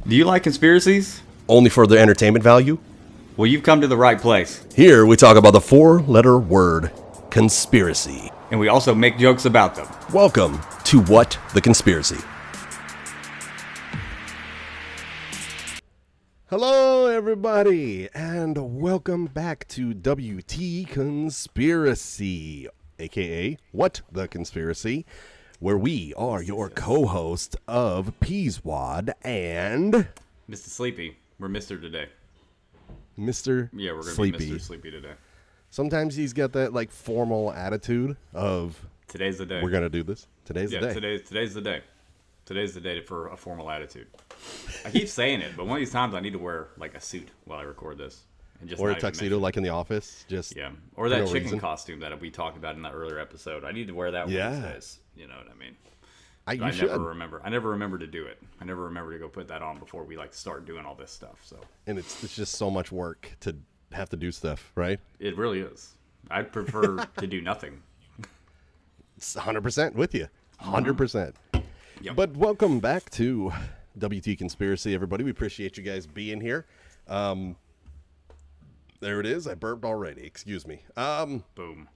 Do you like conspiracies? Only for their entertainment value? Well, you've come to the right place. Here we talk about the four-letter word, conspiracy. And we also make jokes about them. Welcome to What the Conspiracy. Hello, everybody, and welcome back to WT Conspiracy, aka What the Conspiracy, where we are your co-host of Peaswad and Mr. Sleepy. We're Mr. today. Mr. Yeah, we're going to Sleepy. be Mr. Sleepy today. Sometimes he's got that like formal attitude of Today's the day. we're going to do this. Today's the day. Today's the day. Today's the day for a formal attitude. I keep saying it, but one of these times I need to wear like a suit while I record this. And just Or a not even tuxedo mention it. like in the office. Just Yeah. Or that no chicken reason. costume that we talked about in that earlier episode. I need to wear that one Yeah. these days. You know what I mean? You I should. never remember. I never remember to do it. I never remember to go put that on before we like start doing all this stuff. So And it's just so much work to have to do stuff, right? it really is. I'd prefer to do nothing. It's 100% with you. 100%. Yep. But welcome back to WT Conspiracy, everybody. We appreciate you guys being here. There it is. I burped already. Excuse me. Boom.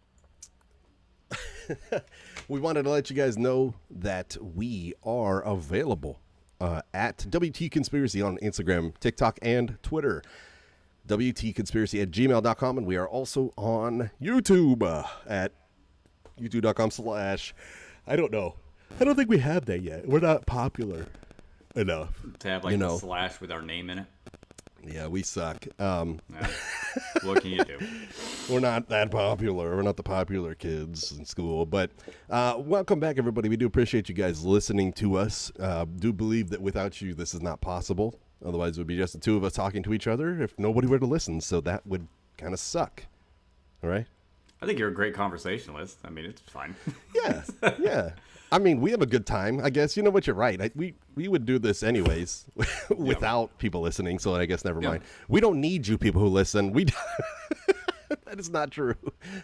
We wanted to let you guys know that we are available at WT Conspiracy on Instagram, TikTok, and Twitter. WTconspiracy@gmail.com. And we are also on YouTube at youtube.com/ I don't know. I don't think we have that yet. We're not popular enough. To have like a slash with our name in it. Yeah, we suck. Yeah. What can you do? We're not that popular. We're not the popular kids in school. But welcome back, everybody. We do appreciate you guys listening to us. Do believe that without you, this is not possible. Otherwise, it would be just the two of us talking to each other if nobody were to listen. So that would kind of suck. All right? I think you're a great conversationalist. I mean, it's fine. Yeah, yeah. I mean, we have a good time, I guess. You know what? You're right. We would do this anyways without people listening, so I guess never mind. We don't need you people who listen. That is not true.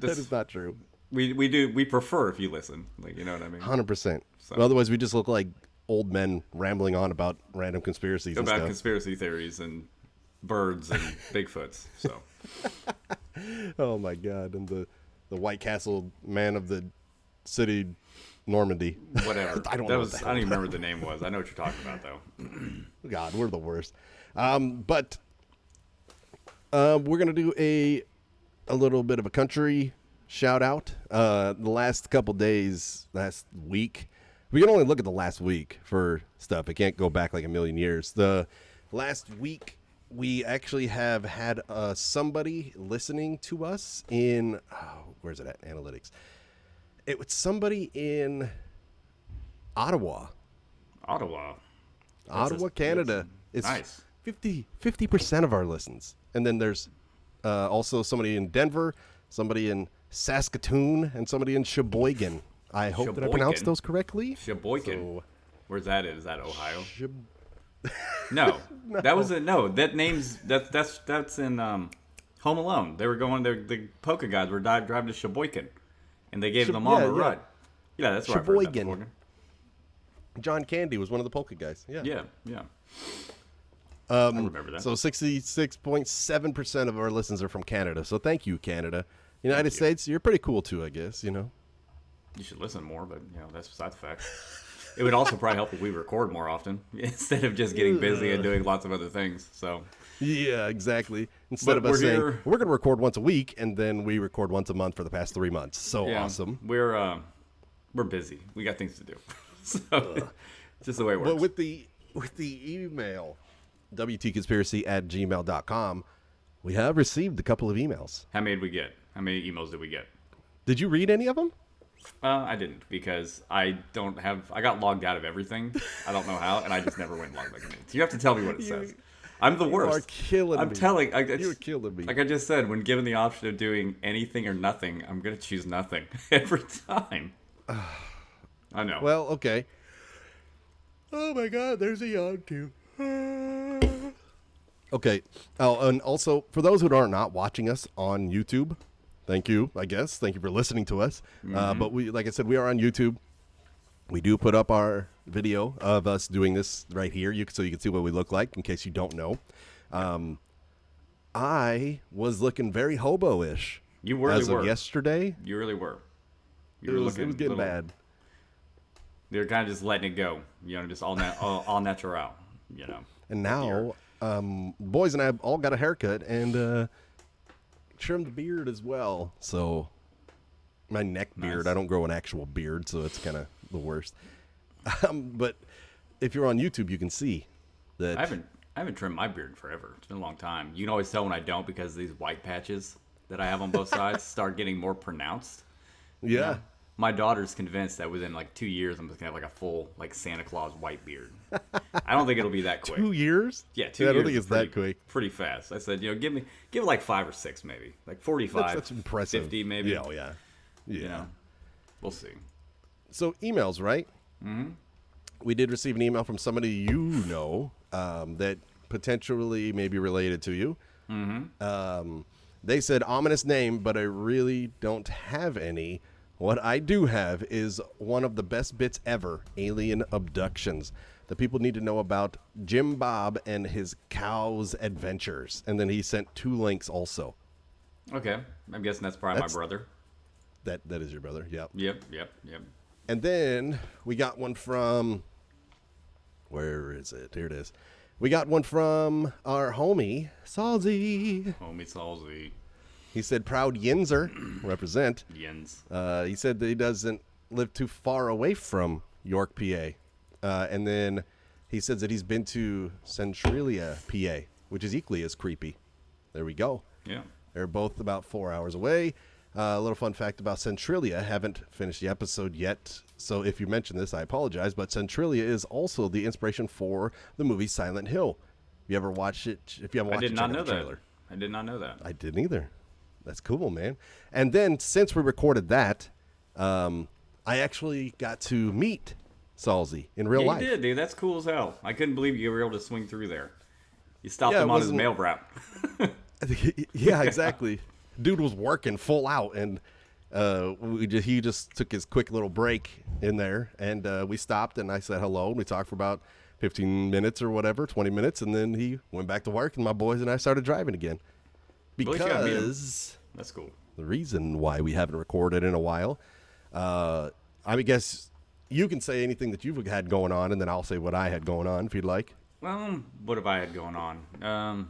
That is not true. We prefer if you listen. Like, you know what I mean? 100%. So. Well, otherwise, we just look like old men rambling on about random conspiracies and About stuff. conspiracy theories and birds and Bigfoots. So. Oh, my God. And the White Castle man of the city... Normandy. Whatever. I don't know. know. I don't even remember what the name was. I know what you're talking about, though. God, we're the worst. But we're going to do a little bit of a country shout out. The last couple days, last week, we can only look at the last week for stuff. It can't go back like a million years. The last week, we actually have had somebody listening to us in, where's it at? Analytics. It was somebody in Ottawa. Ottawa, Canada. It's nice. 50% of our listens. And then there's also somebody in Denver, somebody in Saskatoon, and somebody in Sheboygan. I hope that I pronounced those correctly. Sheboygan. So, Where's that? Is that Ohio? No. That was a no. That name's that's in Home Alone. They were going there. The polka guys were driving to Sheboygan. And they gave the mom a ride. Yeah, that's right. Sheboygan. John Candy was one of the polka guys. Yeah. Yeah. I remember that. So 66.7% of our listens are from Canada. So thank you, Canada. United States, you're pretty cool too, I guess, You should listen more, but that's besides the fact. It would also probably help if we record more often instead of just getting busy and doing lots of other things. So. Yeah, exactly. Instead of us saying, we're going to record once a week, and then we record once a month for the past 3 months. So awesome. We're busy. We got things to do. So it's just the way it works. But with the email, WTconspiracy@gmail.com, we have received a couple of emails. How many did we get? How many emails did we get? Did you read any of them? I didn't because I got logged out of everything. I don't know how, and I just never went logged back in. So you have to tell me what it says. I'm the worst. You are killing me. I'm telling. You're killing me. Like I just said, when given the option of doing anything or nothing, I'm going to choose nothing every time. I know. Well, okay. Oh, my God. There's a yawn, too. Okay. Oh, and also, for those who are not watching us on YouTube, thank you, I guess. Thank you for listening to us. But we, like I said, we are on YouTube. We do put up our video of us doing this right here, so you can see what we look like in case you don't know. I was looking very hobo-ish. You really as were. Of yesterday. You really were. It was getting bad. They're kind of just letting it go, just all natural, And now, boys and I all got a haircut and trimmed the beard as well. So my neck beard, nice. I don't grow an actual beard, so it's kind of the worst. But if you're on YouTube, you can see that I haven't trimmed my beard forever. It's been a long time. You can always tell when I don't because these white patches that I have on both sides start getting more pronounced. Yeah. My daughter's convinced that within like 2 years, I'm just gonna have like a full like Santa Claus white beard. I don't think it'll be that quick. 2 years? Yeah, 2 years. I don't think it's that quick. Pretty fast. I said, give it like 5 or 6 maybe, like 45. That's impressive. 50 maybe. Yeah. We'll see. So emails, right? Mm-hmm. We did receive an email from somebody that potentially may be related to you. Mm-hmm. They said ominous name, but I really don't have any. What I do have is one of the best bits ever, alien abductions. The people need to know about Jim Bob and his cow's adventures. And then he sent 2 links also. Okay. I'm guessing that's probably my brother. That is your brother, yep. Yep. And then we got one from, where is it? Here it is. We got one from our homie, Salzy. He said, proud Yinzer, represent. Yins. He said that he doesn't live too far away from York, PA. And then he says that he's been to Centralia, PA, which is equally as creepy. There we go. Yeah. They're both about 4 hours away. A little fun fact about Centralia. Haven't finished the episode yet, so if you mentioned this, I apologize. But Centralia is also the inspiration for the movie Silent Hill. If you ever watched it, if you haven't watched it, check out the trailer. I did not know that. I didn't either. That's cool, man. And then since we recorded that, I actually got to meet Salzy in real life. You did, dude. That's cool as hell. I couldn't believe you were able to swing through there. You stopped him on his mail route. Yeah, exactly. Dude was working full out, and he just took his quick little break in there, and we stopped, and I said hello, and we talked for about 15 minutes or whatever, 20 minutes, and then he went back to work, and my boys and I started driving again. Because that's cool. The reason why we haven't recorded in a while, I guess you can say anything that you've had going on, and then I'll say what I had going on if you'd like. Well, what have I had going on?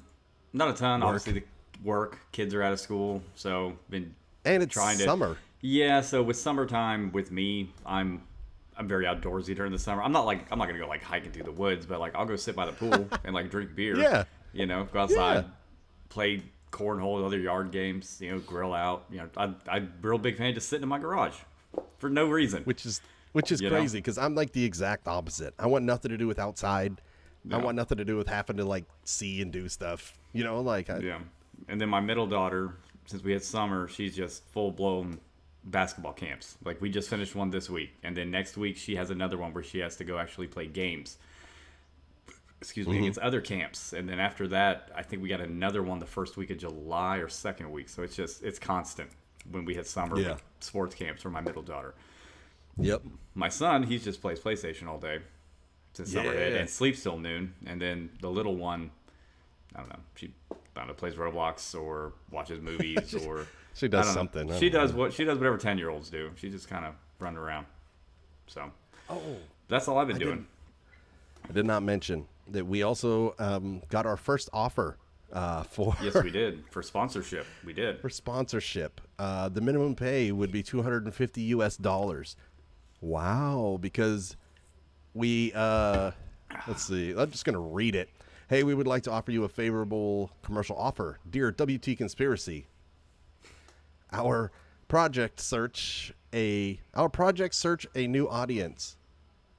Not a ton. Obviously, the work, kids are out of school, so been and it's trying summer. Yeah, so with summertime, with me, I'm very outdoorsy during the summer. I'm not gonna go like hiking through the woods, but like I'll go sit by the pool and like drink beer. Yeah, go outside, play cornhole, other yard games. Grill out. I'm real big fan of just sitting in my garage for no reason. Which is crazy because I'm like the exact opposite. I want nothing to do with outside. No. I want nothing to do with having to like see and do stuff. Yeah. And then my middle daughter, since we had summer, she's just full-blown basketball camps. Like, we just finished one this week. And then next week, she has another one where she has to go actually play games. Against other camps. And then after that, I think we got another one the first week of July or second week. So it's constant when we hit summer sports camps for my middle daughter. Yep. My son, he just plays PlayStation all day since summer hit and sleeps till noon. And then the little one, I don't know, she plays Roblox or watches movies or she does something. She does whatever 10-year-olds do. She just kind of run around. So that's all I've been doing. I did not mention that we also got our first offer for. Yes, we did for sponsorship. We did for sponsorship. The minimum pay would be $250. Wow, because we let's see. I'm just gonna read it. Hey, we would like to offer you a favorable commercial offer. Dear WT Conspiracy, our project search a new audience.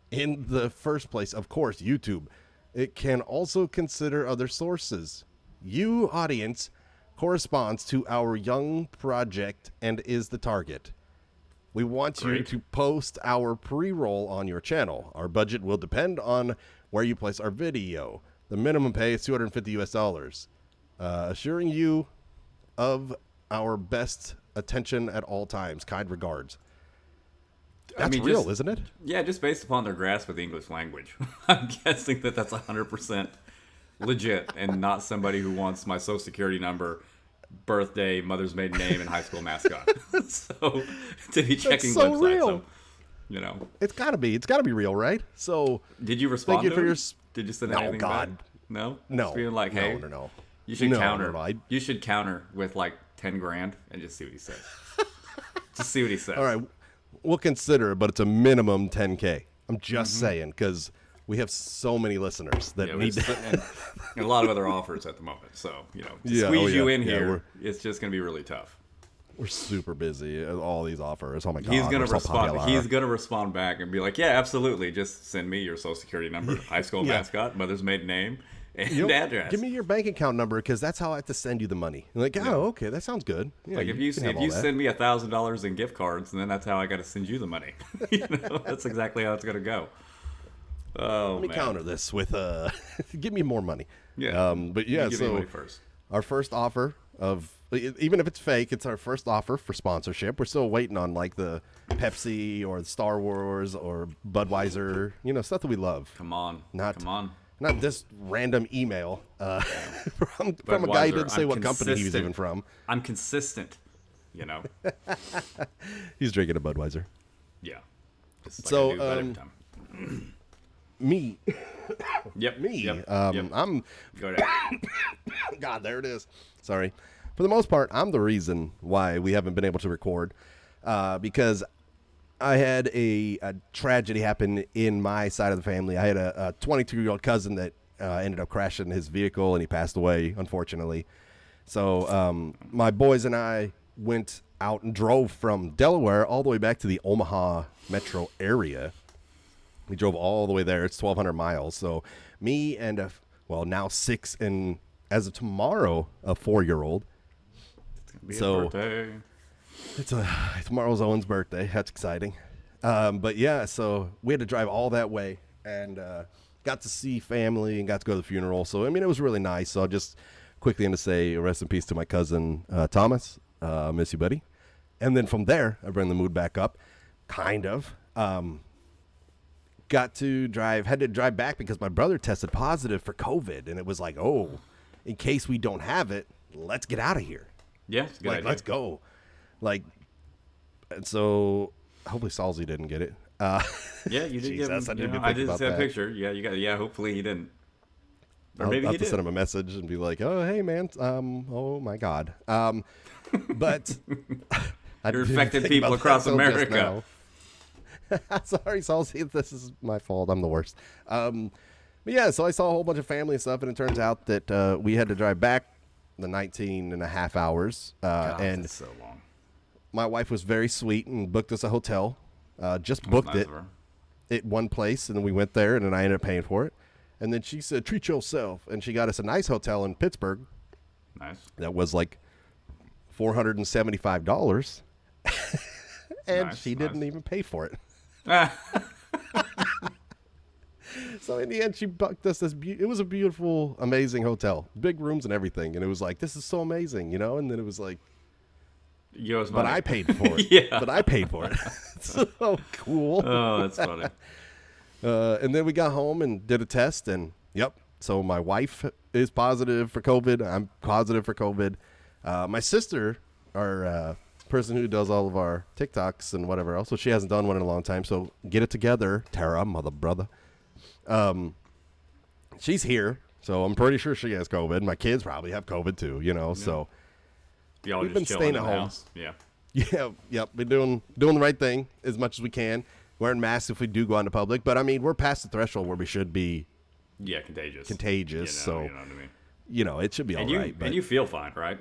In the first place, of course, YouTube. It can also consider other sources. You audience corresponds to our young project and is the target. We want you to post our pre-roll on your channel. Our budget will depend on where you place our video. The minimum pay is $250. Assuring you of our best attention at all times. Kind regards. That's real, isn't it? Yeah, just based upon their grasp of the English language. I'm guessing that that's 100% legit and not somebody who wants my social security number, birthday, mother's maiden name, and high school mascot. So, to be checking so websites. real. So, you know. It's gotta be real, right? So did you respond thank you to for him? your... Did you send No, anything God. back? No? No. Just being like, hey, No. you should counter. No. You should counter with like 10 grand and just see what he says. Just see what he says. All right, we'll consider it, but it's a minimum 10K. I'm just saying, because we have so many listeners that need to... and a lot of other offers at the moment. So, you know, to Yeah, squeeze you in yeah, here, it's just going to be really tough. We're super busy. All these offers. Oh my god. He's gonna we're so respond. popular. He's gonna respond back and be like, "Yeah, absolutely. Just send me your social security number, high school mascot, mother's maiden name, and address. Give me your bank account number because that's how I have to send you the money." You're like, oh, okay, that sounds good. Yeah, Like if you can have all that. send me $1,000 in gift cards, and then that's how I got to send you the money. You know, that's exactly how it's gonna go. Oh, Let me counter this with give me more money. Yeah. But yeah, give me so money first. Our first offer of, even if it's fake, it's our first offer for sponsorship. We're still waiting on like the Pepsi or Star Wars or Budweiser, stuff that we love. Come on. Not this random email from a guy who didn't say what company he was even from. I'm consistent, He's drinking a Budweiser. Yeah. So, every time. Me. Yep. Me. Yep. I'm. Go ahead. God, there it is. Sorry. For the most part, I'm the reason why we haven't been able to record, because I had a tragedy happen in my side of the family. I had a 22-year-old cousin that ended up crashing his vehicle, and he passed away, unfortunately. So my boys and I went out and drove from Delaware all the way back to the Omaha metro area. We drove all the way there. It's 1,200 miles. So me and, now 6 and, as of tomorrow, a 4-year-old. It's going to be his birthday. It's tomorrow's Owen's birthday. That's exciting. But yeah, so we had to drive all that way and got to see family and got to go to the funeral. So, it was really nice. So I'll just quickly to say rest in peace to my cousin, Thomas. Miss you, buddy. And then from there, I bring the mood back up, kind of. Had to drive back because my brother tested positive for COVID. And it was like, oh, in case we don't have it, let's get out of here. Yeah, it's a good idea. Let's go. And so hopefully Salzy didn't get it. Yeah, you did Jesus, give him. I did see a picture. Yeah, you got. Yeah, hopefully he didn't. Or maybe I'll he have to did. send him a message and be like, "Oh, hey, man. Oh my God." But You're affecting people across America. Sorry, Salzy. This is my fault. I'm the worst. But yeah, so I saw a whole bunch of family and stuff, and it turns out that we had to drive back the 19 and a half hours. God, and that's so long. My wife was very sweet and booked us a hotel. Just booked nice it of her. at one place, and then we went there, and then I ended up paying for it. And then she said, "Treat yourself," and she got us a nice hotel in Pittsburgh. Nice. That was like $475, and she didn't even pay for it. So in the end, she booked us this. It was a beautiful, amazing hotel, big rooms and everything, and it was like, this is so amazing, And then it was like, but I paid for it. Yeah. But I paid for it. So cool. Oh, that's funny. And then we got home and did a test, and yep. So my wife is positive for COVID. I'm positive for COVID. My sister, our person who does all of our TikToks and whatever else, so she hasn't done one in a long time. So get it together, Tara, mother brother. She's here, so I'm pretty sure she has COVID. My kids probably have COVID too, So Y'all we've just been chilling staying in at the home. house. Yeah. Yeah, yep. Been doing the right thing as much as we can. Wearing masks if we do go out into public, but we're past the threshold where we should be. Yeah, contagious. So you know what I mean. It should be all right. And you feel fine, right?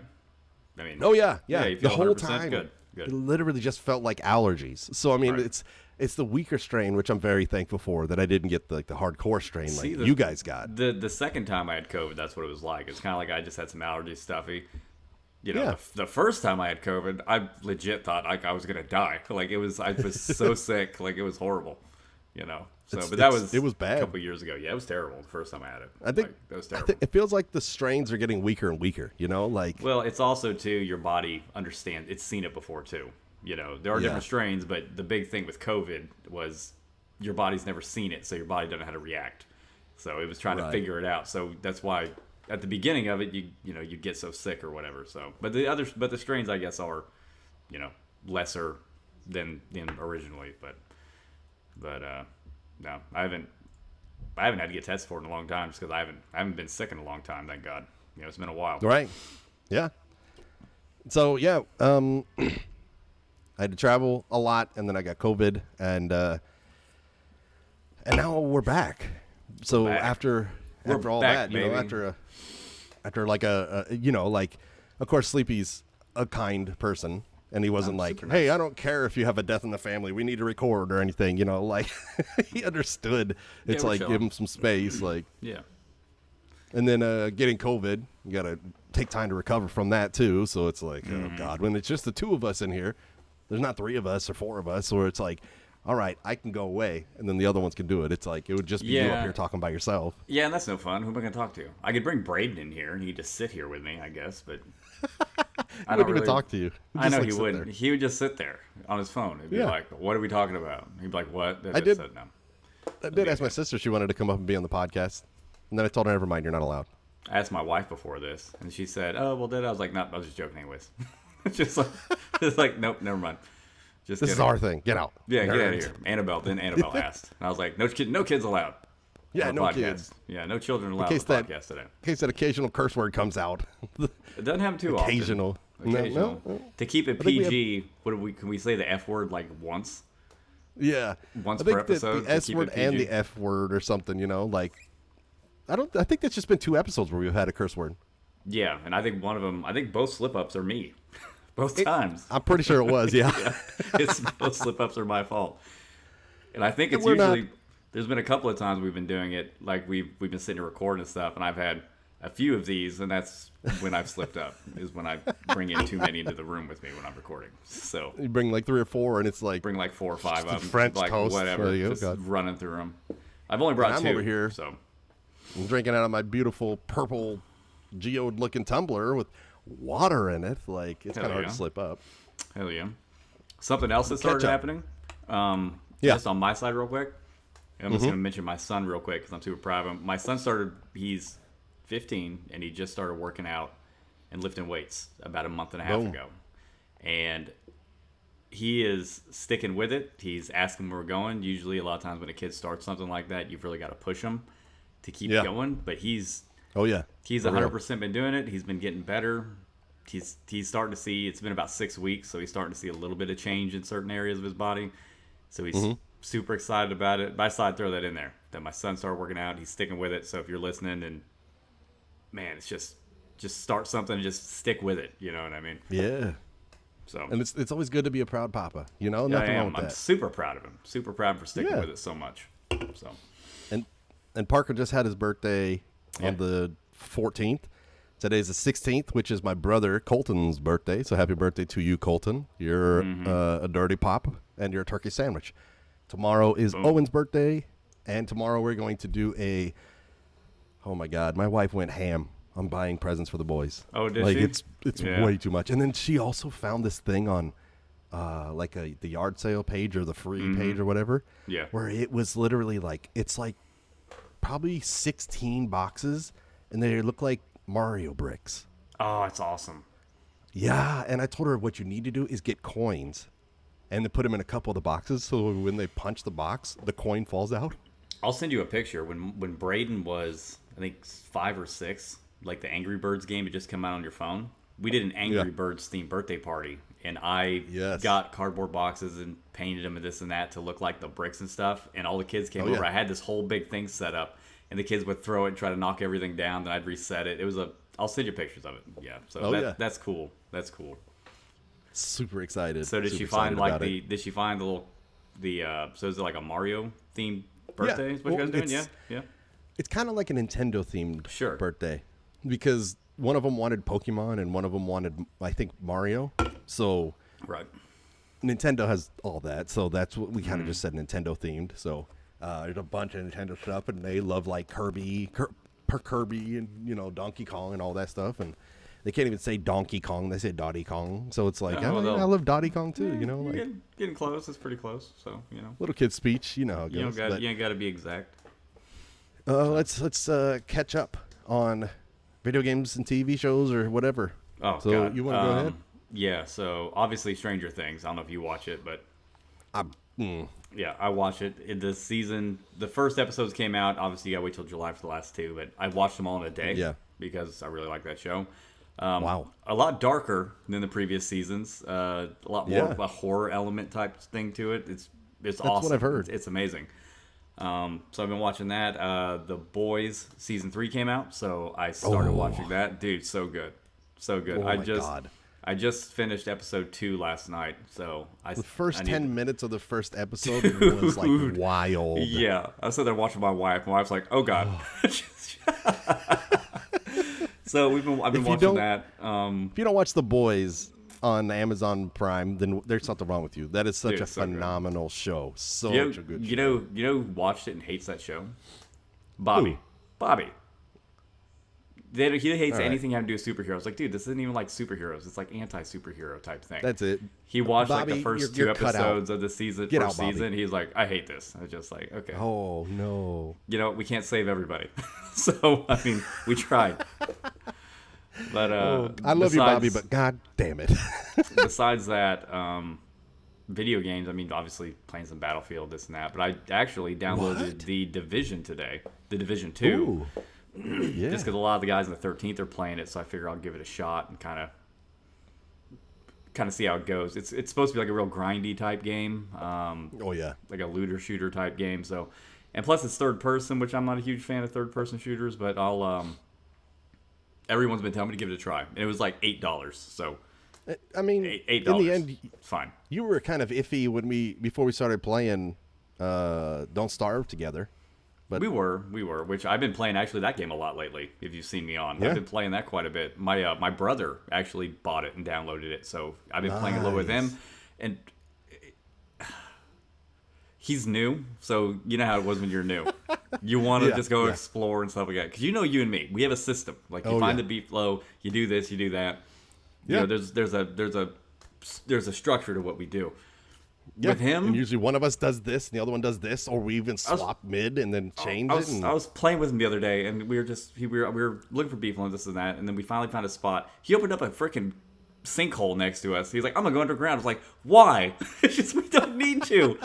Oh yeah. you The feel whole 100% time, good. it literally just felt like allergies. So Right. it's the weaker strain, which I'm very thankful for that I didn't get the hardcore strain you guys got. The second time I had COVID, that's what it was like. It's kind of like I just had some allergy stuffy. Yeah. The first time I had COVID, I legit thought I was gonna die. I was so sick, it was horrible. So, but it was bad a couple years ago. Yeah, it was terrible the first time I had it. I think that was terrible. It feels like the strains are getting weaker and weaker. Well, it's also too your body understands. It's seen it before too. You know, there are different strains, but the big thing with COVID was your body's never seen it, so your body doesn't know how to react. So it was trying to figure it out. So that's why at the beginning of it, you get so sick or whatever. So, but the strains, I guess, are, lesser than originally. But no, I haven't had to get tested for it in a long time, just because I haven't been sick in a long time. Thank God. It's been a while. Right. Yeah. So yeah, I had to travel a lot, and then I got COVID, and now we're back. So after all back, that, after like of course Sleepy's a kind person, and he wasn't like, hey, nice. I don't care if you have a death in the family, we need to record or anything, he understood. It's like chilling. Give him some space, yeah. And then getting COVID, you got to take time to recover from that too. So it's like, oh God, when it's just the two of us in here, there's not 3 of us or 4 of us, or it's like, all right, I can go away, and then the other ones can do it. It's like, it would just be you up here talking by yourself. Yeah, and that's no fun. Who am I going to talk to? I could bring Braden in here, and he'd just sit here with me, I guess, but I don't even talk to you. I know he wouldn't. There. He would just sit there on his phone. He'd be like, what are we talking about? He'd be like, what? I did ask my sister if she wanted to come up and be on the podcast, and then I told her, never mind, you're not allowed. I asked my wife before this, and she said, oh, well, then I was like, no, I was just joking anyways. just like, nope, never mind. This is our thing. Get out. Yeah, get out of here. Annabelle asked. And I was like, no kids allowed. Yeah, no kids. Yeah, no children allowed on the podcast today. In case that occasional curse word comes out. It doesn't happen too often. Occasional. No. To keep it PG, can we say the F word like once? Yeah. Once per episode? The S word and the F word or something, I think that's just been 2 episodes where we've had a curse word. Yeah, and I think both slip-ups are me. Both times. I'm pretty sure it was, yeah. Both slip-ups are my fault. And I think it's usually, there's been a couple of times we've been doing it, like we've been sitting here recording and stuff, and I've had a few of these, and that's when I've slipped up, is when I bring in too many into the room with me when I'm recording. So you bring like 3 or 4, and it's like... Bring like 4 or 5 of them. French like toast. Whatever, just running through them. I've only brought 2. I'm over here. So I'm drinking out of my beautiful purple geode-looking tumbler with water in it. Like, it's kind of hard to slip up. Hell yeah. Something else that started happening, just on my side real quick. I'm just going to mention my son real quick because I'm super proud of him. My son he's 15, and he just started working out and lifting weights about a month and a half ago. And he is sticking with it. He's asking where we're going. Usually, a lot of times when a kid starts something like that, you've really got to push him to keep going. But he's 100% been doing it. He's been getting better. He's starting to see, it's been about 6 weeks, so he's starting to see a little bit of change in certain areas of his body. So he's super excited about it. But I decided to throw that in there, that my son started working out. He's sticking with it. So if you're listening, and man, it's just start something and just stick with it. You know what I mean? Yeah. So, and it's always good to be a proud papa. Nothing wrong with that. I'm super proud of him. Super proud of him for sticking with it so much. So, and Parker just had his birthday on the 14th. Today's the 16th, which is my brother Colton's birthday. So happy birthday to you, Colton. You're a dirty pop, and you're a turkey sandwich. Tomorrow is Owen's birthday, and tomorrow we're going to do oh my God, my wife went ham on buying presents for the boys. Oh, did she? It's way too much. And then she also found this thing on the yard sale page or the free page or whatever. Yeah. Where it was literally it's like probably 16 boxes, and they look like Mario bricks. Oh, it's awesome. Yeah, and I told her what you need to do is get coins and then put them in a couple of the boxes so when they punch the box, the coin falls out. I'll send you a picture. When Braden was, I think, 5 or 6, like the Angry Birds game had just come out on your phone, we did an Angry Birds themed birthday party, and I got cardboard boxes and painted them and this and that to look like the bricks and stuff, and all the kids came over. I had this whole big thing set up, and the kids would throw it and try to knock everything down, then I'd reset it. I'll send you pictures of it. Yeah, so that's cool. That's cool. Super excited. So did she find did she find so is it like a Mario themed birthday? Is what you guys doing? Yeah. It's kind of like a Nintendo themed birthday, because one of them wanted Pokemon and one of them wanted, I think, Mario. So Nintendo has all that, so that's what we kind of just said, Nintendo themed. So there's a bunch of Nintendo stuff, and they love like Kirby and Donkey Kong and all that stuff, and they can't even say Donkey Kong. They say Dottie Kong. So it's like, I love Dottie Kong too. Yeah, You know, like getting close. It's pretty close. So little kid speech. You know how it goes. You ain't got to be exact. Let's catch up on video games and TV shows or whatever. Oh, so God. You want to go ahead? Yeah. So obviously, Stranger Things. I don't know if you watch it, but yeah, I watch it. The first episodes came out. Obviously, you gotta wait till July for the last two, but I watched them all in a day. Yeah. Because I really like that show. Wow. A lot darker than the previous seasons. A lot more of a horror element type thing to it. It's awesome. That's what I've heard. It's amazing. So I've been watching that. The Boys season 3 came out, so I started watching that. Dude, so good, so good. Oh my God. I just finished episode 2 last night, so the first 10 minutes of the first episode was like wild. Yeah, I was sitting there watching my wife. My wife's like, "Oh God." So I've been watching that. If you don't watch The Boys on Amazon Prime, then there's something wrong with you. That is such a phenomenal show. Such a good show. You know who watched it and hates that show? Bobby. Ooh. Bobby. He hates anything having to do with superheroes. Like, dude, this isn't even like superheroes. It's like anti-superhero type thing. That's it. He watched Bobby, like the first two episodes of the season. Get first out, season. He's like, I hate this. I was just like, okay. Oh no. You know, we can't save everybody. So I mean, we tried. But I love you, Bobby, but God damn it. Besides that, video games. I mean, obviously playing some Battlefield, this and that. But I actually downloaded the Division today. The Division 2. Ooh. Yeah. Just because a lot of the guys in the 13th are playing it, so I figure I'll give it a shot and kind of see how it goes. It's supposed to be like a real grindy type game. Oh yeah, like a looter shooter type game. So, and plus it's third person, which I'm not a huge fan of third person shooters, but everyone's been telling me to give it a try, and it was like $8. So, I mean, $8 in the end, it's fine. You were kind of iffy before we started playing Don't Starve together. But we were, which I've been playing actually that game a lot lately. If you've seen me on, I've been playing that quite a bit. My brother actually bought it and downloaded it, so I've been playing a little with him. And he's new, so you know how it was when you're new. You want to just go explore and stuff like that. Because you and me, we have a system. Like you find the beat flow, you do this, you do that. Yeah. You know, there's a structure to what we do. Yeah. With him, and usually one of us does this, and the other one does this, or we even swap mid and then change it. I was playing with him the other day, and we were looking for beef and this and that, and then we finally found a spot. He opened up a freaking sinkhole next to us. He's like, "I'm gonna go underground." I was like, "Why?" It's just we don't need to.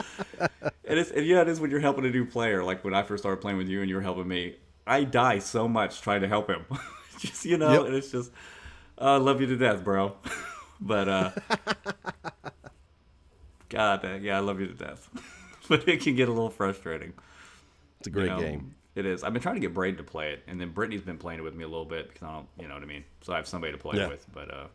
It is when you're helping a new player. Like when I first started playing with you, and you were helping me. I die so much trying to help him. Just and it's just, I love you to death, bro. But God, I love you to death. But it can get a little frustrating. It's a great game. It is. I've been trying to get Braden to play it, and then Brittany's been playing it with me a little bit because I don't, you know what I mean? So I have somebody to play it with. But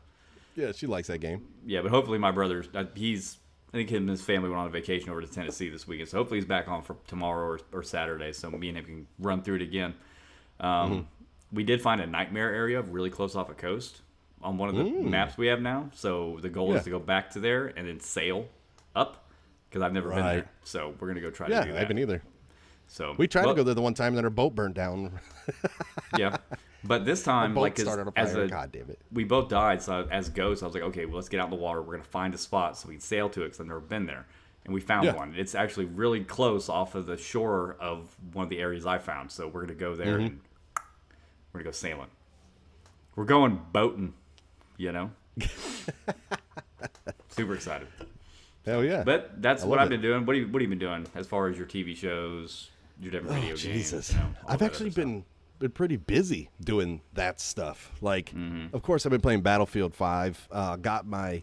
yeah, she likes that game. Yeah, but hopefully my brother's, I think him and his family went on a vacation over to Tennessee this weekend. So hopefully he's back on for tomorrow or Saturday, so me and him can run through it again. We did find a nightmare area really close off a coast on one of the maps we have now. So the goal is to go back to there and then sail up, because I've never been there. So we're going to go try to do that. I haven't either. So we tried to go there the one time, and then our boat burned down. Yeah. But this time, started a fire. God damn it. We both died. So as ghosts, I was like, okay, well, let's get out in the water. We're going to find a spot so we can sail to it, because I've never been there. And we found one. It's actually really close off of the shore of one of the areas I found. So we're going to go there and we're going to go sailing. We're going boating, Super excited. Hell yeah. But that's what I've been doing. What have you been doing as far as your TV shows, your different video games? Jesus. I've actually been pretty busy doing that stuff. Like, of course, I've been playing Battlefield 5. Got my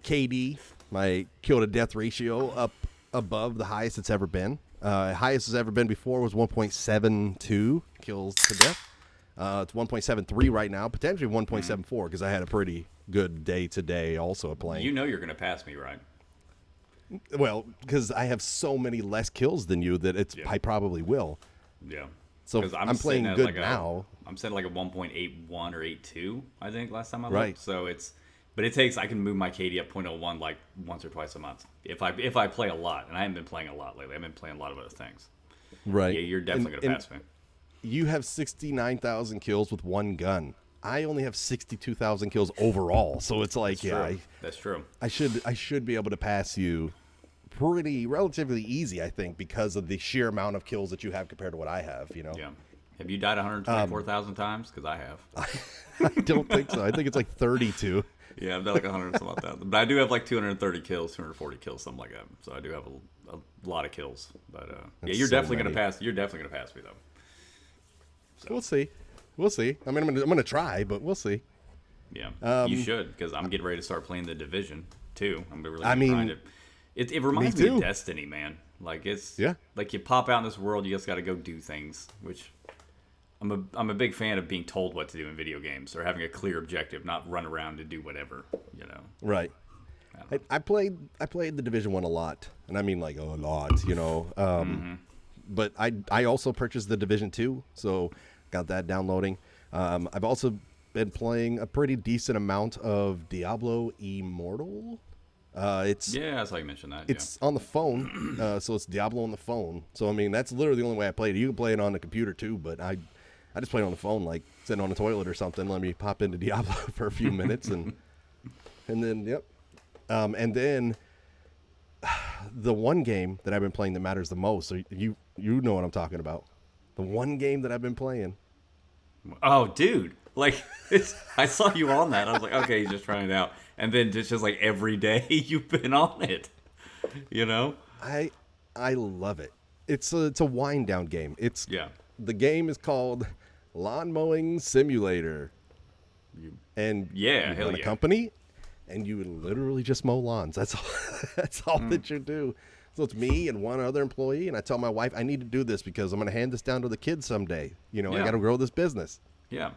KD, my kill to death ratio, up above the highest it's ever been. Highest it's ever been before was 1.72 kills to death. It's 1.73 right now, potentially 1.74, because I had a pretty good day today also playing. You know you're going to pass me, right? Well, because I have so many less kills than you that I probably will. Yeah. So I'm playing good now. I'm setting like a 1.81 or 82, I think, last time I looked. Right. So I can move my KD up 0.01 like once or twice a month if I play a lot, and I haven't been playing a lot lately. I've been playing a lot of other things. Right. Yeah, you're definitely going to pass me. You have 69,000 kills with one gun. I only have 62,000 kills overall. So it's like, That's true. I should be able to pass you relatively easy, I think, because of the sheer amount of kills that you have compared to what I have, you know? Yeah. Have you died 124,000 times? Because I have. I don't think so. I think it's like 32. Yeah, I've done like 100 some odd thousand. But I do have like 230 kills, 240 kills, something like that. So I do have a lot of kills. But yeah, you're definitely gonna pass. You're definitely gonna pass me though. So. We'll see. I mean, I'm gonna try, but we'll see. Yeah, you should, because I'm getting ready to start playing the Division too. I'm really trying to. It reminds me of Destiny, man. Like like you pop out in this world, you just got to go do things, which. I'm a big fan of being told what to do in video games, or having a clear objective, not run around and do whatever, you know. Right. I played the Division 1 a lot, and I mean like a lot, you know. But I also purchased the Division 2, so got that downloading. I've also been playing a pretty decent amount of Diablo Immortal. I saw you mention that. It's on the phone, so it's Diablo on the phone. So I mean, that's literally the only way I play it. You can play it on the computer too, but I just play it on the phone, like sitting on the toilet or something. Let me pop into Diablo for a few minutes, and then and then the one game that I've been playing that matters the most. So you know what I'm talking about. The one game that I've been playing. Oh, dude! Like I saw you on that. I was like, okay, he's just trying it out, and then just like every day you've been on it. You know. I love it. It's a wind down game. The game is called Lawn Mowing Simulator. And you run a company, and you literally just mow lawns. That's all that you do. So it's me and one other employee, and I tell my wife, I need to do this because I'm going to hand this down to the kids someday. You know, I got to grow this business. Yeah.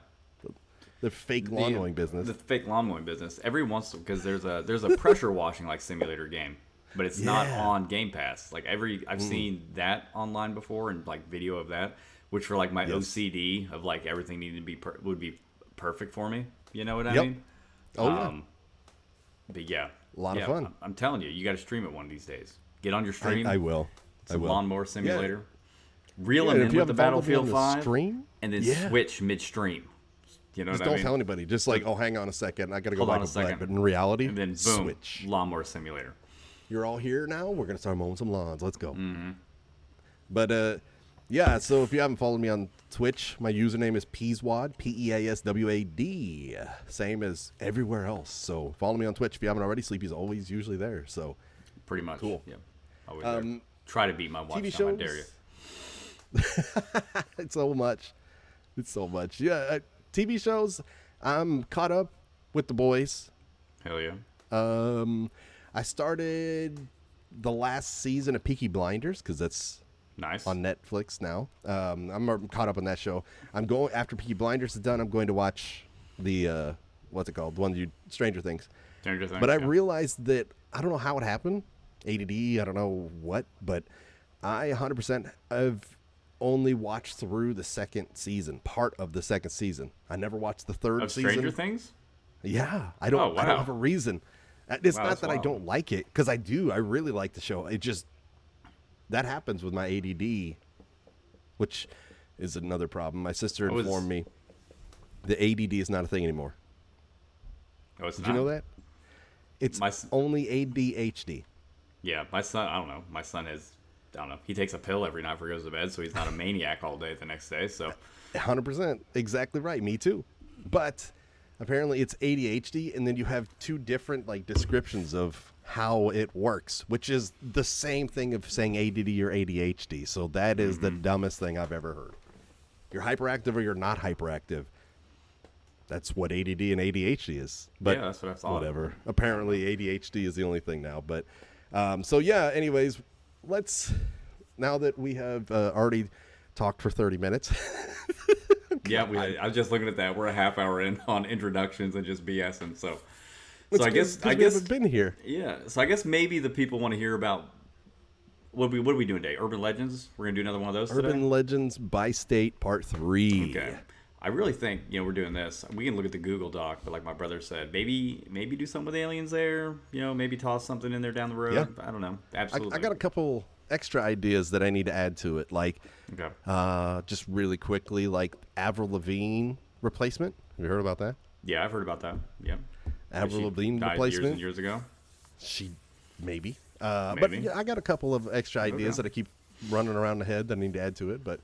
The fake lawn mowing business. The fake lawn mowing business. Every once, because there's a pressure washing like simulator game, but it's not on Game Pass. Like I've seen that online before, and like video of that, which for like my OCD of like everything needing to be would be perfect for me. You know what I mean? Oh yeah. But yeah, a lot of fun. I'm telling you, you got to stream it one of these days. Get on your stream. I will. It's a lawnmower simulator. Reel them in with the Battlefield 5, stream, and then switch midstream. You know just what I mean? Don't tell anybody. Just like, oh, hang on a second, I got to go back to bed. But in reality, and then boom, switch. Lawnmower simulator. You're all here now. We're gonna start mowing some lawns. Let's go. But yeah. So if you haven't followed me on Twitch, my username is Peaswad, Peaswad, same as everywhere else. So follow me on Twitch if you haven't already. Sleepy's always usually there. So pretty much. Cool. Yeah. Always there. Try to beat my watch TV time. I dare you. It's so much. Yeah. TV shows. I'm caught up with The Boys. Hell yeah. I started the last season of Peaky Blinders because that's nice on Netflix now. I'm caught up on that show. I'm going after Peaky Blinders is done. I'm going to watch the what's it called? The one Stranger Things. But I realized that I don't know how it happened. ADD. I don't know what, but I 100% have only watched through the second season, part of the second season. I never watched the third season. Stranger Things? Yeah, I don't have a reason. It's not that I don't like it, because I do. I really like the show. It just, that happens with my ADD, which is another problem. My sister informed me the ADD is not a thing anymore. Oh, it's not? Did you know that? It's only ADHD. Yeah, my son, I don't know. My son has, I don't know. He takes a pill every night before he goes to bed, so he's not a maniac all day the next day. So 100%. Exactly right. Me too. But apparently it's ADHD, and then you have two different like descriptions of how it works, which is the same thing of saying ADD or ADHD. So that is the dumbest thing I've ever heard. You're hyperactive or you're not hyperactive. That's what ADD and ADHD is. But yeah, that's what I thought. Whatever. Apparently ADHD is the only thing now. But so yeah, anyways, now that we have already talked for 30 minutes. Yeah, I was just looking at that. We're a half hour in on introductions and just BSing. So I guess we haven't been here. Yeah. So I guess maybe the people want to hear about what are we doing today? Urban Legends? We're gonna do another one of those today? Urban Legends by State Part 3. Okay. I really think, we're doing this. We can look at the Google Doc, but like my brother said, maybe do something with aliens there. Maybe toss something in there down the road. Yeah. I don't know. Absolutely. I got a couple extra ideas that I need to add to it. Like, just really quickly, like Avril Lavigne replacement. Have you heard about that? Yeah, I've heard about that. Yeah. Avril She Lavigne died replacement. years and years ago. She maybe. But Maybe. yeah, I got a couple of extra ideas that I keep running around the head that I need to add to it. But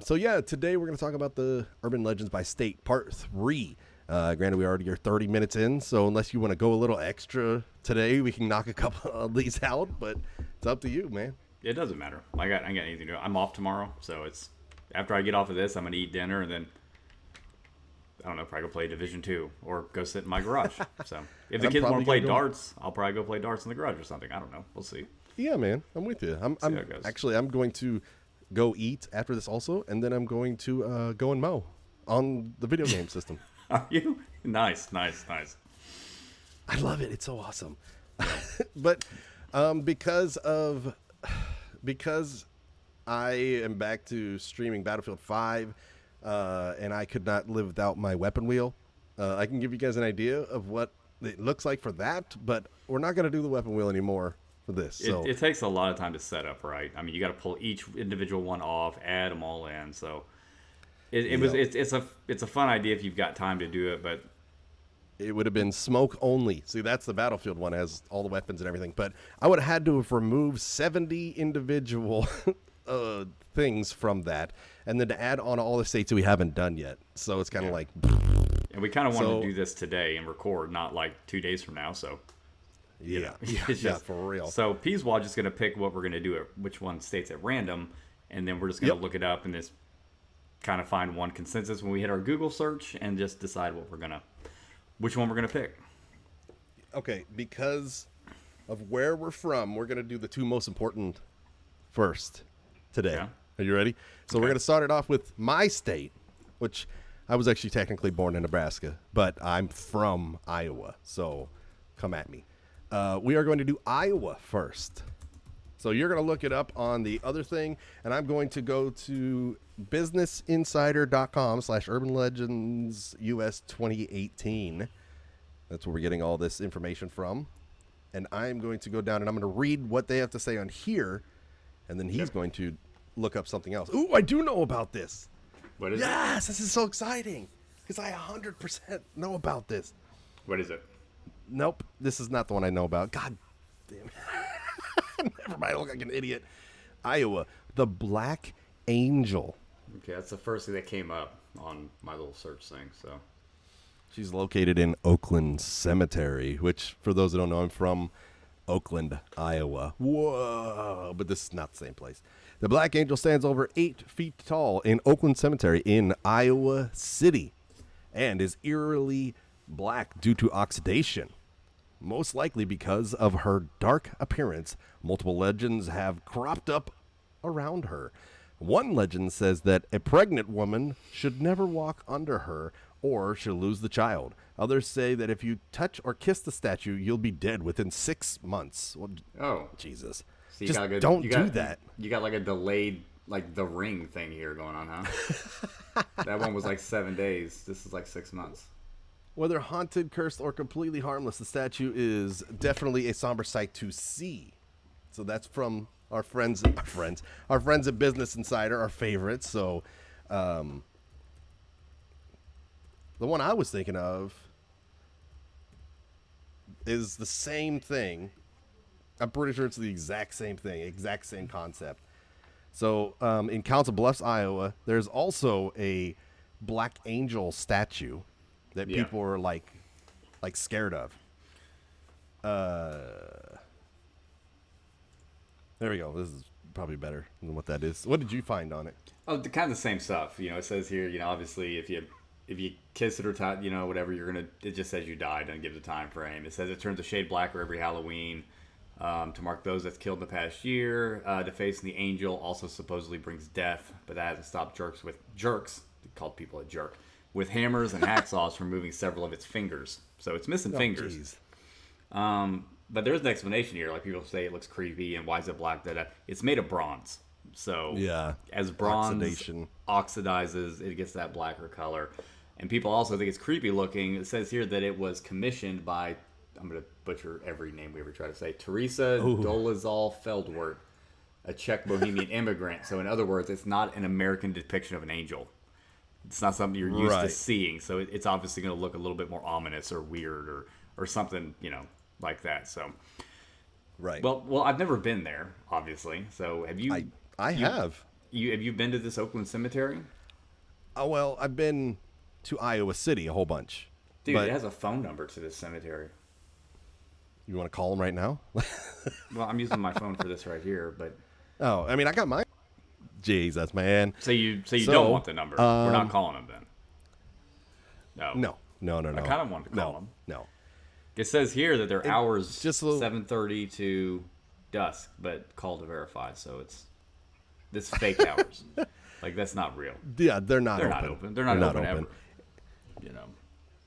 so yeah, today we're going to talk about the urban legends by state, part 3. Granted, we already are 30 minutes in, so unless you want to go a little extra today, we can knock a couple of these out. But it's up to you, man. It doesn't matter. I got anything to do. I'm off tomorrow, so it's after I get off of this, I'm gonna eat dinner and then I don't know, probably go play Division 2 or go sit in my garage. So if the kids want to play darts, I'll probably go play darts in the garage or something. I don't know. We'll see. Yeah, man, I'm with you. I'm going to go eat after this also, and then I'm going to go and mow on the video game system. Are you? Nice. I love it. It's so awesome. But because I am back to streaming Battlefield 5, and I could not live without my weapon wheel, I can give you guys an idea of what it looks like for that, but we're not going to do the weapon wheel anymore for this. So it takes a lot of time to set up, right? I mean, you got to pull each individual one off, add them all in. So it's a fun idea if you've got time to do it, but it would have been smoke only. See, that's the Battlefield one, has all the weapons and everything. But I would have had to have removed 70 individual things from that, and then to add on all the states that we haven't done yet. So it's kind of like... And we kind of want to do this today and record, not like 2 days from now. So yeah, for real. So Peaswad just going to pick what we're going to do, which one states at random, and then we're just going to look it up and just kind of find one consensus when we hit our Google search and just decide which one we're going to pick. Okay, because of where we're from, we're going to do the 2 most important first today. Yeah. Are you ready? So we're going to start it off with my state, which I was actually technically born in Nebraska, but I'm from Iowa, so come at me. We are going to do Iowa first. So you're going to look it up on the other thing, and I'm going to go to businessinsider.com/urbanlegendsUS 2018. That's where we're getting all this information from. And I'm going to go down and I'm going to read what they have to say on here, and then he's going to look up something else. Ooh, I do know about this. What is it? Yes, this is so exciting because I 100% know about this. What is it? Nope, this is not the one I know about. God damn it. Never mind, I look like an idiot. Iowa, the Black Angel. Okay, that's the first thing that came up on my little search thing. So she's located in Oakland Cemetery, which, for those that don't know, I'm from Oakland, Iowa. Whoa, but this is not the same place. The Black Angel stands over 8 feet tall in Oakland Cemetery in Iowa City and is eerily black due to oxidation. Most likely because of her dark appearance, multiple legends have cropped up around her. One legend says that a pregnant woman should never walk under her or she'll lose the child. Others say that if you touch or kiss the statue, you'll be dead within 6 months. Well, oh, Jesus. So just don't do that. You got like a delayed, like the ring thing here going on, huh? That one was like 7 days. This is like 6 months. Whether haunted, cursed, or completely harmless, the statue is definitely a somber sight to see. So that's from our friends at Business Insider, our favorites. So the one I was thinking of is the same thing. I'm pretty sure it's the exact same thing, exact same concept. So in Council Bluffs, Iowa, there's also a Black Angel statue that people are like scared of. There we go. This is probably better than what that is. What did you find on it? Oh, kind of the same stuff. You know, it says here, you know, obviously if you kiss it or touch, you know, whatever, it just says you died and gives a time frame. It says it turns a shade blacker every Halloween to mark those that's killed in the past year. Defacing the angel also supposedly brings death, but that hasn't stopped jerks, called people a jerk, with hammers and hacksaws from removing several of its fingers. So it's missing fingers. But there's an explanation here. Like people say it looks creepy and why is it black? It's made of bronze. So as bronze oxidizes, it gets that blacker color. And people also think it's creepy looking. It says here that it was commissioned by, I'm going to butcher every name we ever try to say, Teresa Dolezal Feldwart, a Czech Bohemian immigrant. So in other words, it's not an American depiction of an angel. It's not something you're used to Right. seeing, so it's obviously going to look a little bit more ominous or weird or something, like that. So, Right. well, I've never been there, obviously. So, have you? I have. Have you been to this Oakland cemetery? Oh, well, I've been to Iowa City a whole bunch. Dude, but it has a phone number to this cemetery. you want to call them right now? Well, I'm using my phone for this right here, but Oh, I mean, I got mine. Jesus, man. so you So, don't want the number. We're not calling them then. No. No. I kind of wanted to call them. No. It says here that their hours just a little- 7:30 to dusk, but call to verify. So it's fake hours. Like that's not real. Yeah, they're not They're open. not open. They're not open ever.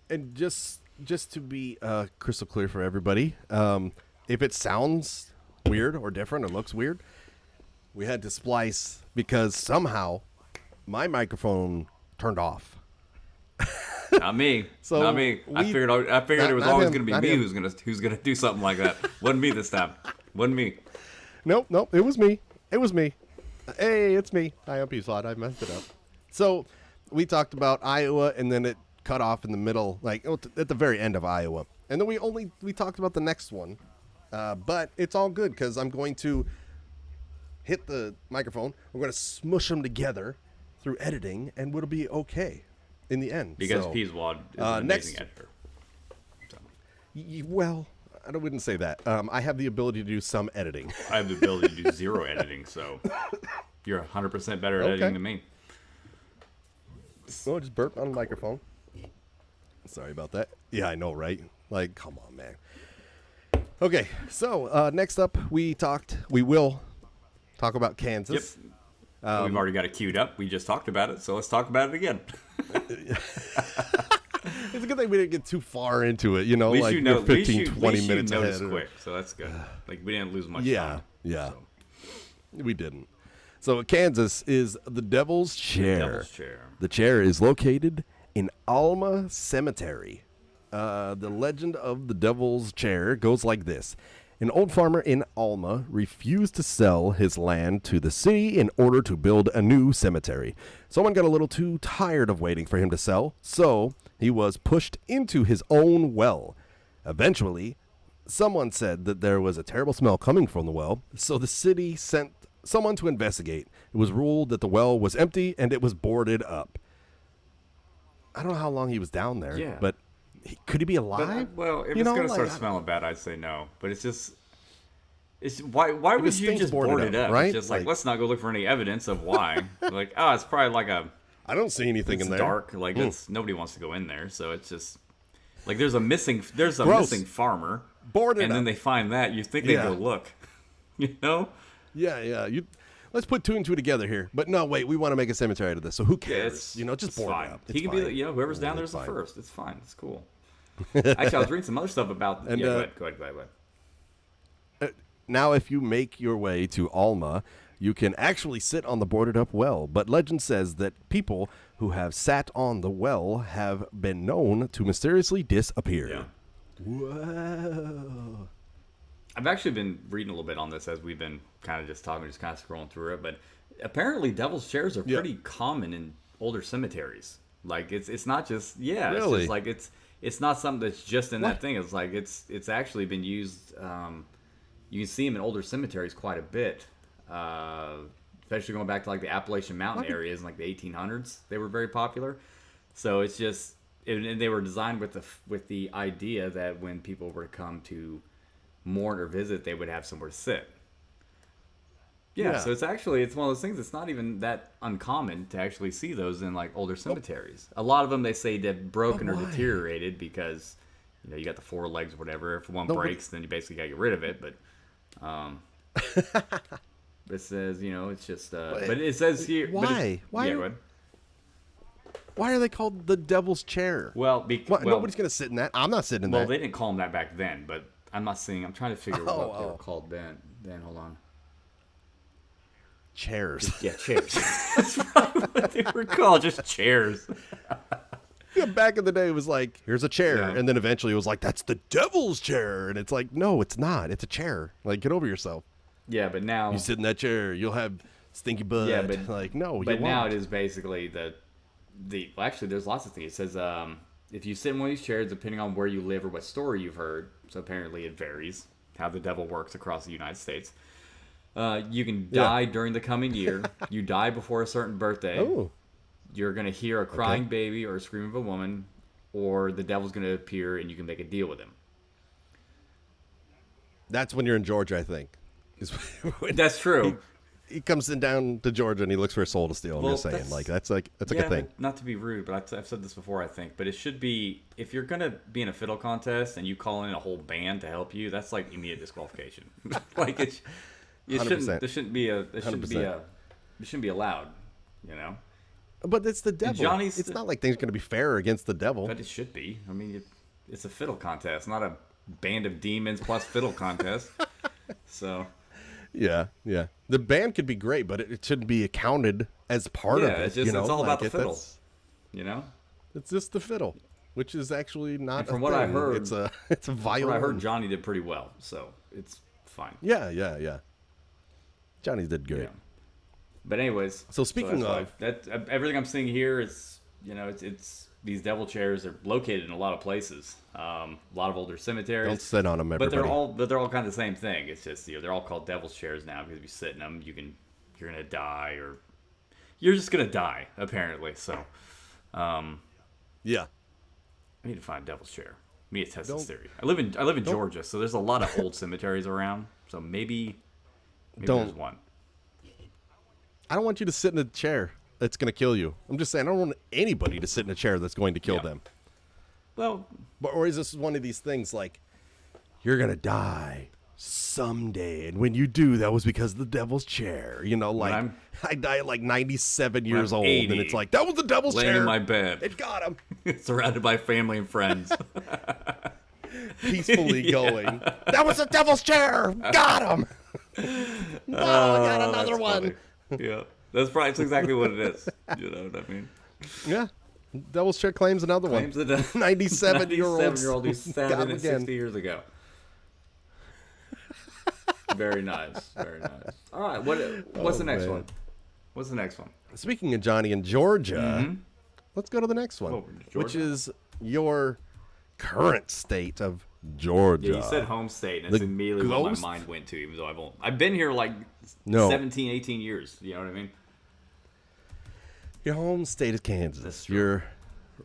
And just to be crystal clear for everybody, if it sounds weird or different or looks weird, we had to splice because somehow my microphone turned off. Not me. So not me. I figured it was not always him, going to be not me him. who's gonna do something like that. Wasn't me this time. Wasn't me. Nope, it was me. Hey, it's me. Hi, I'm Peaswad. I messed it up. So we talked about Iowa, and then it cut off in the middle, like at the very end of Iowa. And then we talked about the next one. But it's all good because I'm going to hit the microphone. We're going to smush them together through editing, and it'll be okay in the end. Because So, Peaswad is an amazing editor. So. well, I wouldn't say that. I have the ability to do some editing. I have the ability to do zero editing, so you're 100% better at editing than me. Oh, just burp on the microphone. Sorry about that. Yeah, I know, right? Like, come on, man. Okay, so next up, we will talk about Kansas. Yep. We've already got it queued up. We just talked about it, so let's talk about it again. It's a good thing we didn't get too far into it, At least like you know, we're 15, 20 minutes you ahead. noticed quick, so that's good. Like we didn't lose much Yeah, time. yeah. So. We didn't. So Kansas is the Devil's Chair. Devil's Chair. The chair is located in Alma Cemetery. The legend of the Devil's Chair goes like this. An old farmer in Alma refused to sell his land to the city in order to build a new cemetery. Someone got a little too tired of waiting for him to sell, so he was pushed into his own well. Eventually, someone said that there was a terrible smell coming from the well, so the city sent someone to investigate. It was ruled that the well was empty and it was boarded up. I don't know how long he was down there, but could he be alive? Well, if it's going to start smelling bad, I'd say no. But it's why would you just board it up? Right? It's just like let's not go look for any evidence of why. Like, oh, it's probably like I don't see anything in there. It's dark. Like nobody wants to go in there, so it's just like there's a missing farmer. Board it and up. then they find that you think they go look. Yeah. Let's put two and two togetger here. But no, wait, we want to make a cemetery out of this. So who cares? Yeah, just board fine. it up. He can be, whoever's down there's the first. It's fine. It's cool. Actually, I was reading some other stuff about. And, go ahead. Now, if you make your way to Alma, you can actually sit on the boarded up well. But legend says that people who have sat on the well have been known to mysteriously disappear. Yeah. Whoa. I've actually been reading a little bit on this as we've been kind of just talking, just kind of scrolling through it. But apparently, devil's chairs are pretty common in older cemeteries. Like it's not just Really? It's just like it's not something that's just in that thing. It's like it's actually been used. You can see them in older cemeteries quite a bit, especially going back to like the Appalachian Mountain areas in like the 1800s. They were very popular. So it's just and they were designed with the idea that when people were to come to mourn or visit, they would have somewhere to sit. Yeah, so it's one of those things. It's not even that uncommon to actually see those in like older cemeteries. A lot of them they say they've broken or deteriorated because you got the four legs or whatever. If one breaks, then you basically got to get rid of it. But it says it's just. But it says here. Why? Why? Yeah, why are they called the Devil's Chair? Well, nobody's gonna sit in that. I'm not sitting in that. Well, they didn't call them that back then, but I'm not seeing. I'm trying to figure out what they were called then. Hold on. Chairs. Yeah, chairs. That's probably what they were called. Just chairs. Yeah, back in the day, it was like, here's a chair. Yeah. And then eventually it was like, that's the Devil's Chair. And it's like, no, it's not. It's a chair. Like, get over yourself. Yeah, but now. You sit in that chair, you'll have stinky butt. Yeah, but. Like, no, But now it is basically actually, there's lots of things. It says if you sit in one of these chairs, depending on where you live or what story you've heard, so apparently it varies how the devil works across the United States. You can die during the coming year. You die before a certain birthday. Oh. You're gonna hear a crying baby or a scream of a woman, or the devil's gonna appear and you can make a deal with him. That's when you're in Georgia, I think. That's true. He comes in down to Georgia and he looks for a soul to steal. I'm just saying, that's a good thing. Not to be rude, but I've said this before, I think. But it should be, if you're gonna be in a fiddle contest and you call in a whole band to help you, that's like immediate disqualification. Like it shouldn't be allowed. You know. But it's the devil. It's not like things are gonna be fair against the devil. But it should be. I mean, it's a fiddle contest, not a band of demons plus fiddle contest. So. Yeah. The band could be great, but it shouldn't be accounted as part of it. It's just, it's all about the fiddle. You know? It's just the fiddle, which is actually not. And from what I heard, it's a violin. From what I heard, Johnny did pretty well, so it's fine. Yeah. Johnny did great. Yeah. But anyways, so speaking of that, everything I'm seeing here is, it's these devil chairs are located in a lot of places. A lot of older cemeteries. Don't sit on them, everybody. But they're all kind of the same thing. It's just they're all called devil's chairs now because if you sit in them, you're gonna die, or you're just gonna die apparently. So, yeah, I need to find a devil's chair. Me to test this theory. I live in Georgia, so there's a lot of old cemeteries around. So maybe there's one. I don't want you to sit in a chair that's going to kill you. I'm just saying, I don't want anybody to sit in a chair that's going to kill them. Well, or is this one of these things like, you're going to die someday, and when you do, that was because of the devil's chair. Like, I die at like 97 years old, 80, and it's like, that was the devil's chair. Laying in my bed. It got him. Surrounded by family and friends. Peacefully going, that was the devil's chair. Got him. I got another one. Yeah. That's exactly what it is. You know what I mean? Yeah. Devil's chair claims another one. 97-year-old who sat in it 60 years ago. Very nice. Very nice. All right. What's the next one? What's the next one? Speaking of Johnny in Georgia, let's go to the next one, which is your current state of Georgia. Yeah, you said home state, and it's immediately what my mind went to, even though I've been here like 17, 18 years. You know what I mean? Your home state is Kansas. Your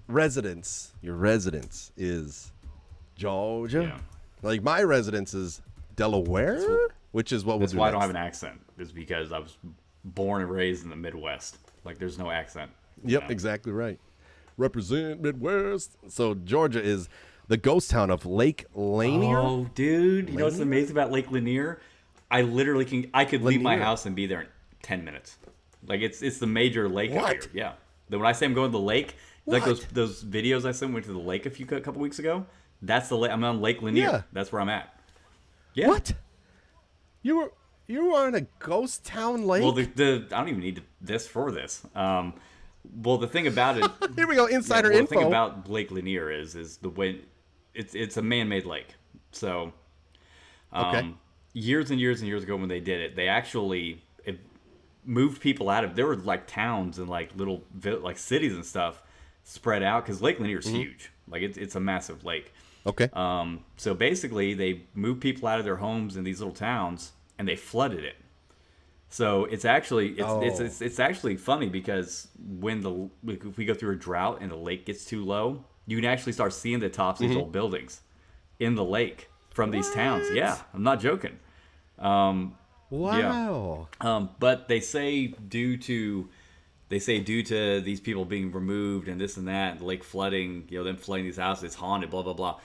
residence is Georgia. Yeah. Like my residence is Delaware, which is what we'll do. That's why I don't have an accent. Is because I was born and raised in the Midwest. Like there's no accent. Yep, exactly right. Represent Midwest. So Georgia is the ghost town of Lake Lanier. Oh, dude! You know what's amazing about Lake Lanier? I could leave my house and be there in 10 minutes. Like it's the major lake out here. Yeah. Then when I say I'm going to the lake, like those videos I sent went to the lake a couple weeks ago. That's the lake. I'm on Lake Lanier. Yeah. That's where I'm at. Yeah. What? You were in a ghost town lake? Well, I don't even need this for this. Well, the thing about it. Here we go. Insider info. The thing about Lake Lanier is the way it's a man-made lake. So, years and years and years ago when they did it, they actually moved people out of. There were like towns and like little like cities and stuff spread out because Lake Lanier is huge. Like it's a massive lake. Okay. So basically, they moved people out of their homes in these little towns and they flooded it. So it's actually it's actually funny because if we go through a drought and the lake gets too low, you can actually start seeing the tops of these old buildings in the lake from these towns. Yeah, I'm not joking. Wow. Yeah. But they say due to these people being removed and this and that, and the lake flooding, them flooding these houses, it's haunted, blah blah blah.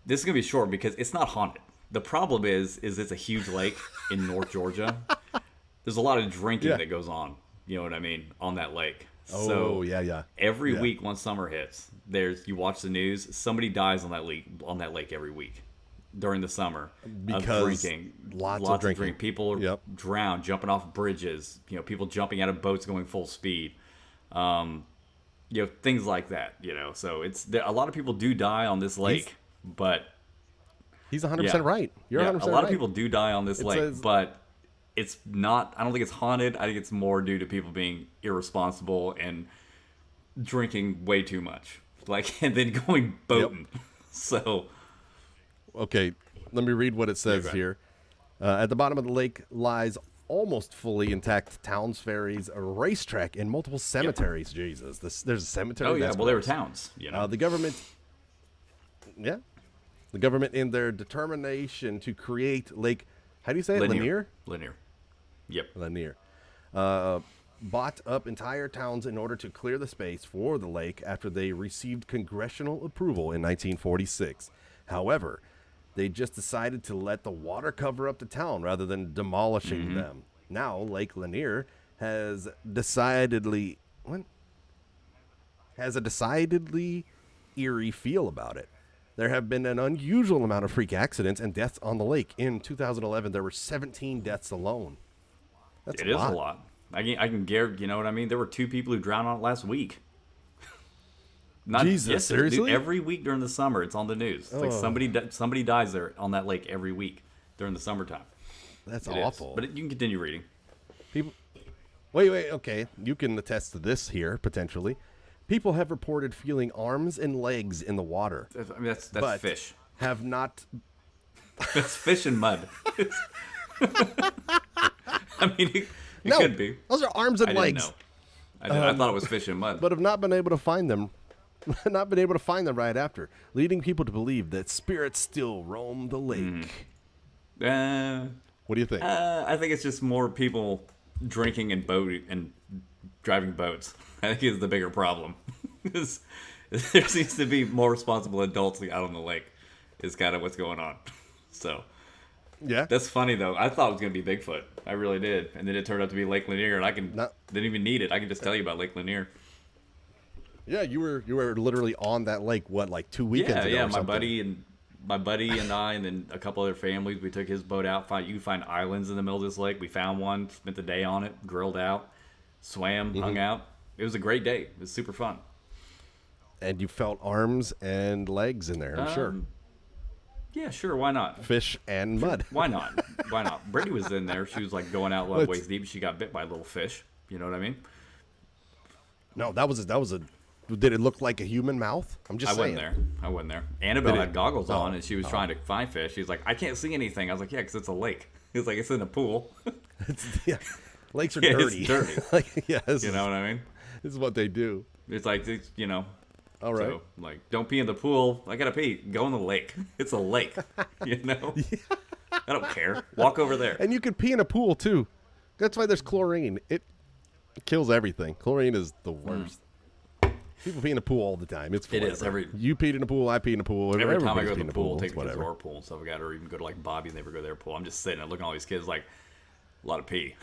This is gonna be short because it's not haunted. The problem is it's a huge lake in North Georgia. There's a lot of drinking that goes on. You know what I mean, on that lake. Oh, so yeah. Every week, once summer hits, you watch the news. Somebody dies on that lake every week during the summer because of drinking. Lots of drinking. People drown, jumping off bridges. People jumping out of boats going full speed. Things like that. So a lot of people do die on this lake, but he's 100% right. You're 100% right. A lot of people do die on this lake, but it's not. I don't think it's haunted. I think it's more due to people being irresponsible and drinking way too much, like, and then going boating. Yep. So, okay, let me read what it says here. At the bottom of the lake lies almost fully intact towns, ferries, a racetrack, and multiple cemeteries. Yep. Jesus, there's a cemetery. Oh yeah, well, they were towns. You know, the government. Yeah, the government, in their determination to create Lake, how do you say it? Lanier. Yep. Lanier. Bought up entire towns in order to clear the space for the lake after they received congressional approval in 1946. However, they just decided to let the water cover up the town rather than demolishing them. Now, Lake Lanier has a decidedly eerie feel about it. There have been an unusual amount of freak accidents and deaths on the lake. In 2011, there were 17 deaths alone. That's a lot. It is a lot. I can guarantee, you know what I mean? There were 2 people who drowned on it last week. Jesus, seriously? Dude, every week during the summer, it's on the news. It's like somebody dies there on that lake every week during the summertime. That's awful. But you can continue reading. People, wait, okay. You can attest to this here, potentially. People have reported feeling arms and legs in the water. I mean, that's fish. Have not. That's fish and mud. I mean, it could be. Those are arms and legs. I thought it was fish and mud. But have not been able to find them. Not been able to find them right after, leading people to believe that spirits still roam the lake. What do you think? I think it's just more people drinking and driving boats. I think is the bigger problem. Because there seems to be more responsible adults out on the lake. Is kind of what's going on. So. Yeah, that's funny though. I thought it was gonna be Bigfoot. I really did, and then it turned out to be Lake Lanier, and I didn't even need it. I can just tell you about Lake Lanier. Yeah, you were literally on that lake. What, like 2 weekends ago? Yeah. Or My buddy and I, and then a couple other families. We took his boat out. You find islands in the middle of this lake. We found one. Spent the day on it. Grilled out. Swam. Hung out. It was a great day. It was super fun. And you felt arms and legs in there. I'm sure. Yeah, sure. Why not? Fish and mud. Why not? Brittany was in there. She was like going out waist deep. She got bit by a little fish. You know what I mean? No, that was a. Did it look like a human mouth? I'm just saying. I wasn't there. Annabelle had goggles on, and she was trying to find fish. She's like, I can't see anything. I was like, yeah, because it's a lake. It's like, it's in a pool. Lakes are dirty. It's dirty. You know what I mean? This is what they do. It's like, you know. All right. So, like, don't pee in the pool. I gotta pee. Go in the lake. It's a lake. You know? I don't care. Walk over there. And you can pee in a pool, too. That's why there's chlorine. It kills everything. Chlorine is the worst. People pee in a pool all the time. It is. You peed in a pool, I pee in a pool. Every time I go to the pool, take me to our pool and stuff like that, or even go to, like, Bobby and they would go to their pool. I'm just sitting there looking at all these kids like, a lot of pee.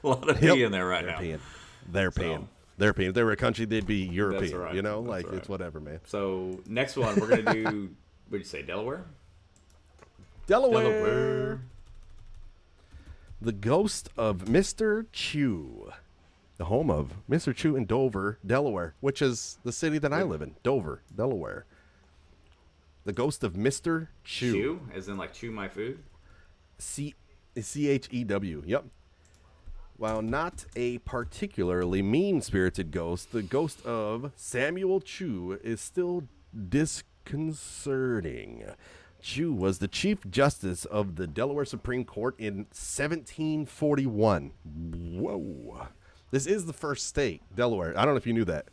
A lot of pee in there now. They're peeing. They're peeing. If they were a country, they'd be European. That's right. You know, That's right. It's whatever, man. So next one, we're gonna do. What did you say, Delaware? Delaware. The ghost of Mr. Chew, the home of Mr. Chew in Dover, Delaware, which is the city that I live in, Dover, Delaware. The ghost of Mr. Chew. Chew, as in like chew my food. Chew. Yep. While not a particularly mean-spirited ghost, the ghost of Samuel Chew is still disconcerting. Chew was the Chief Justice of the Delaware Supreme Court in 1741. Whoa. This is the first state, Delaware. I don't know if you knew that,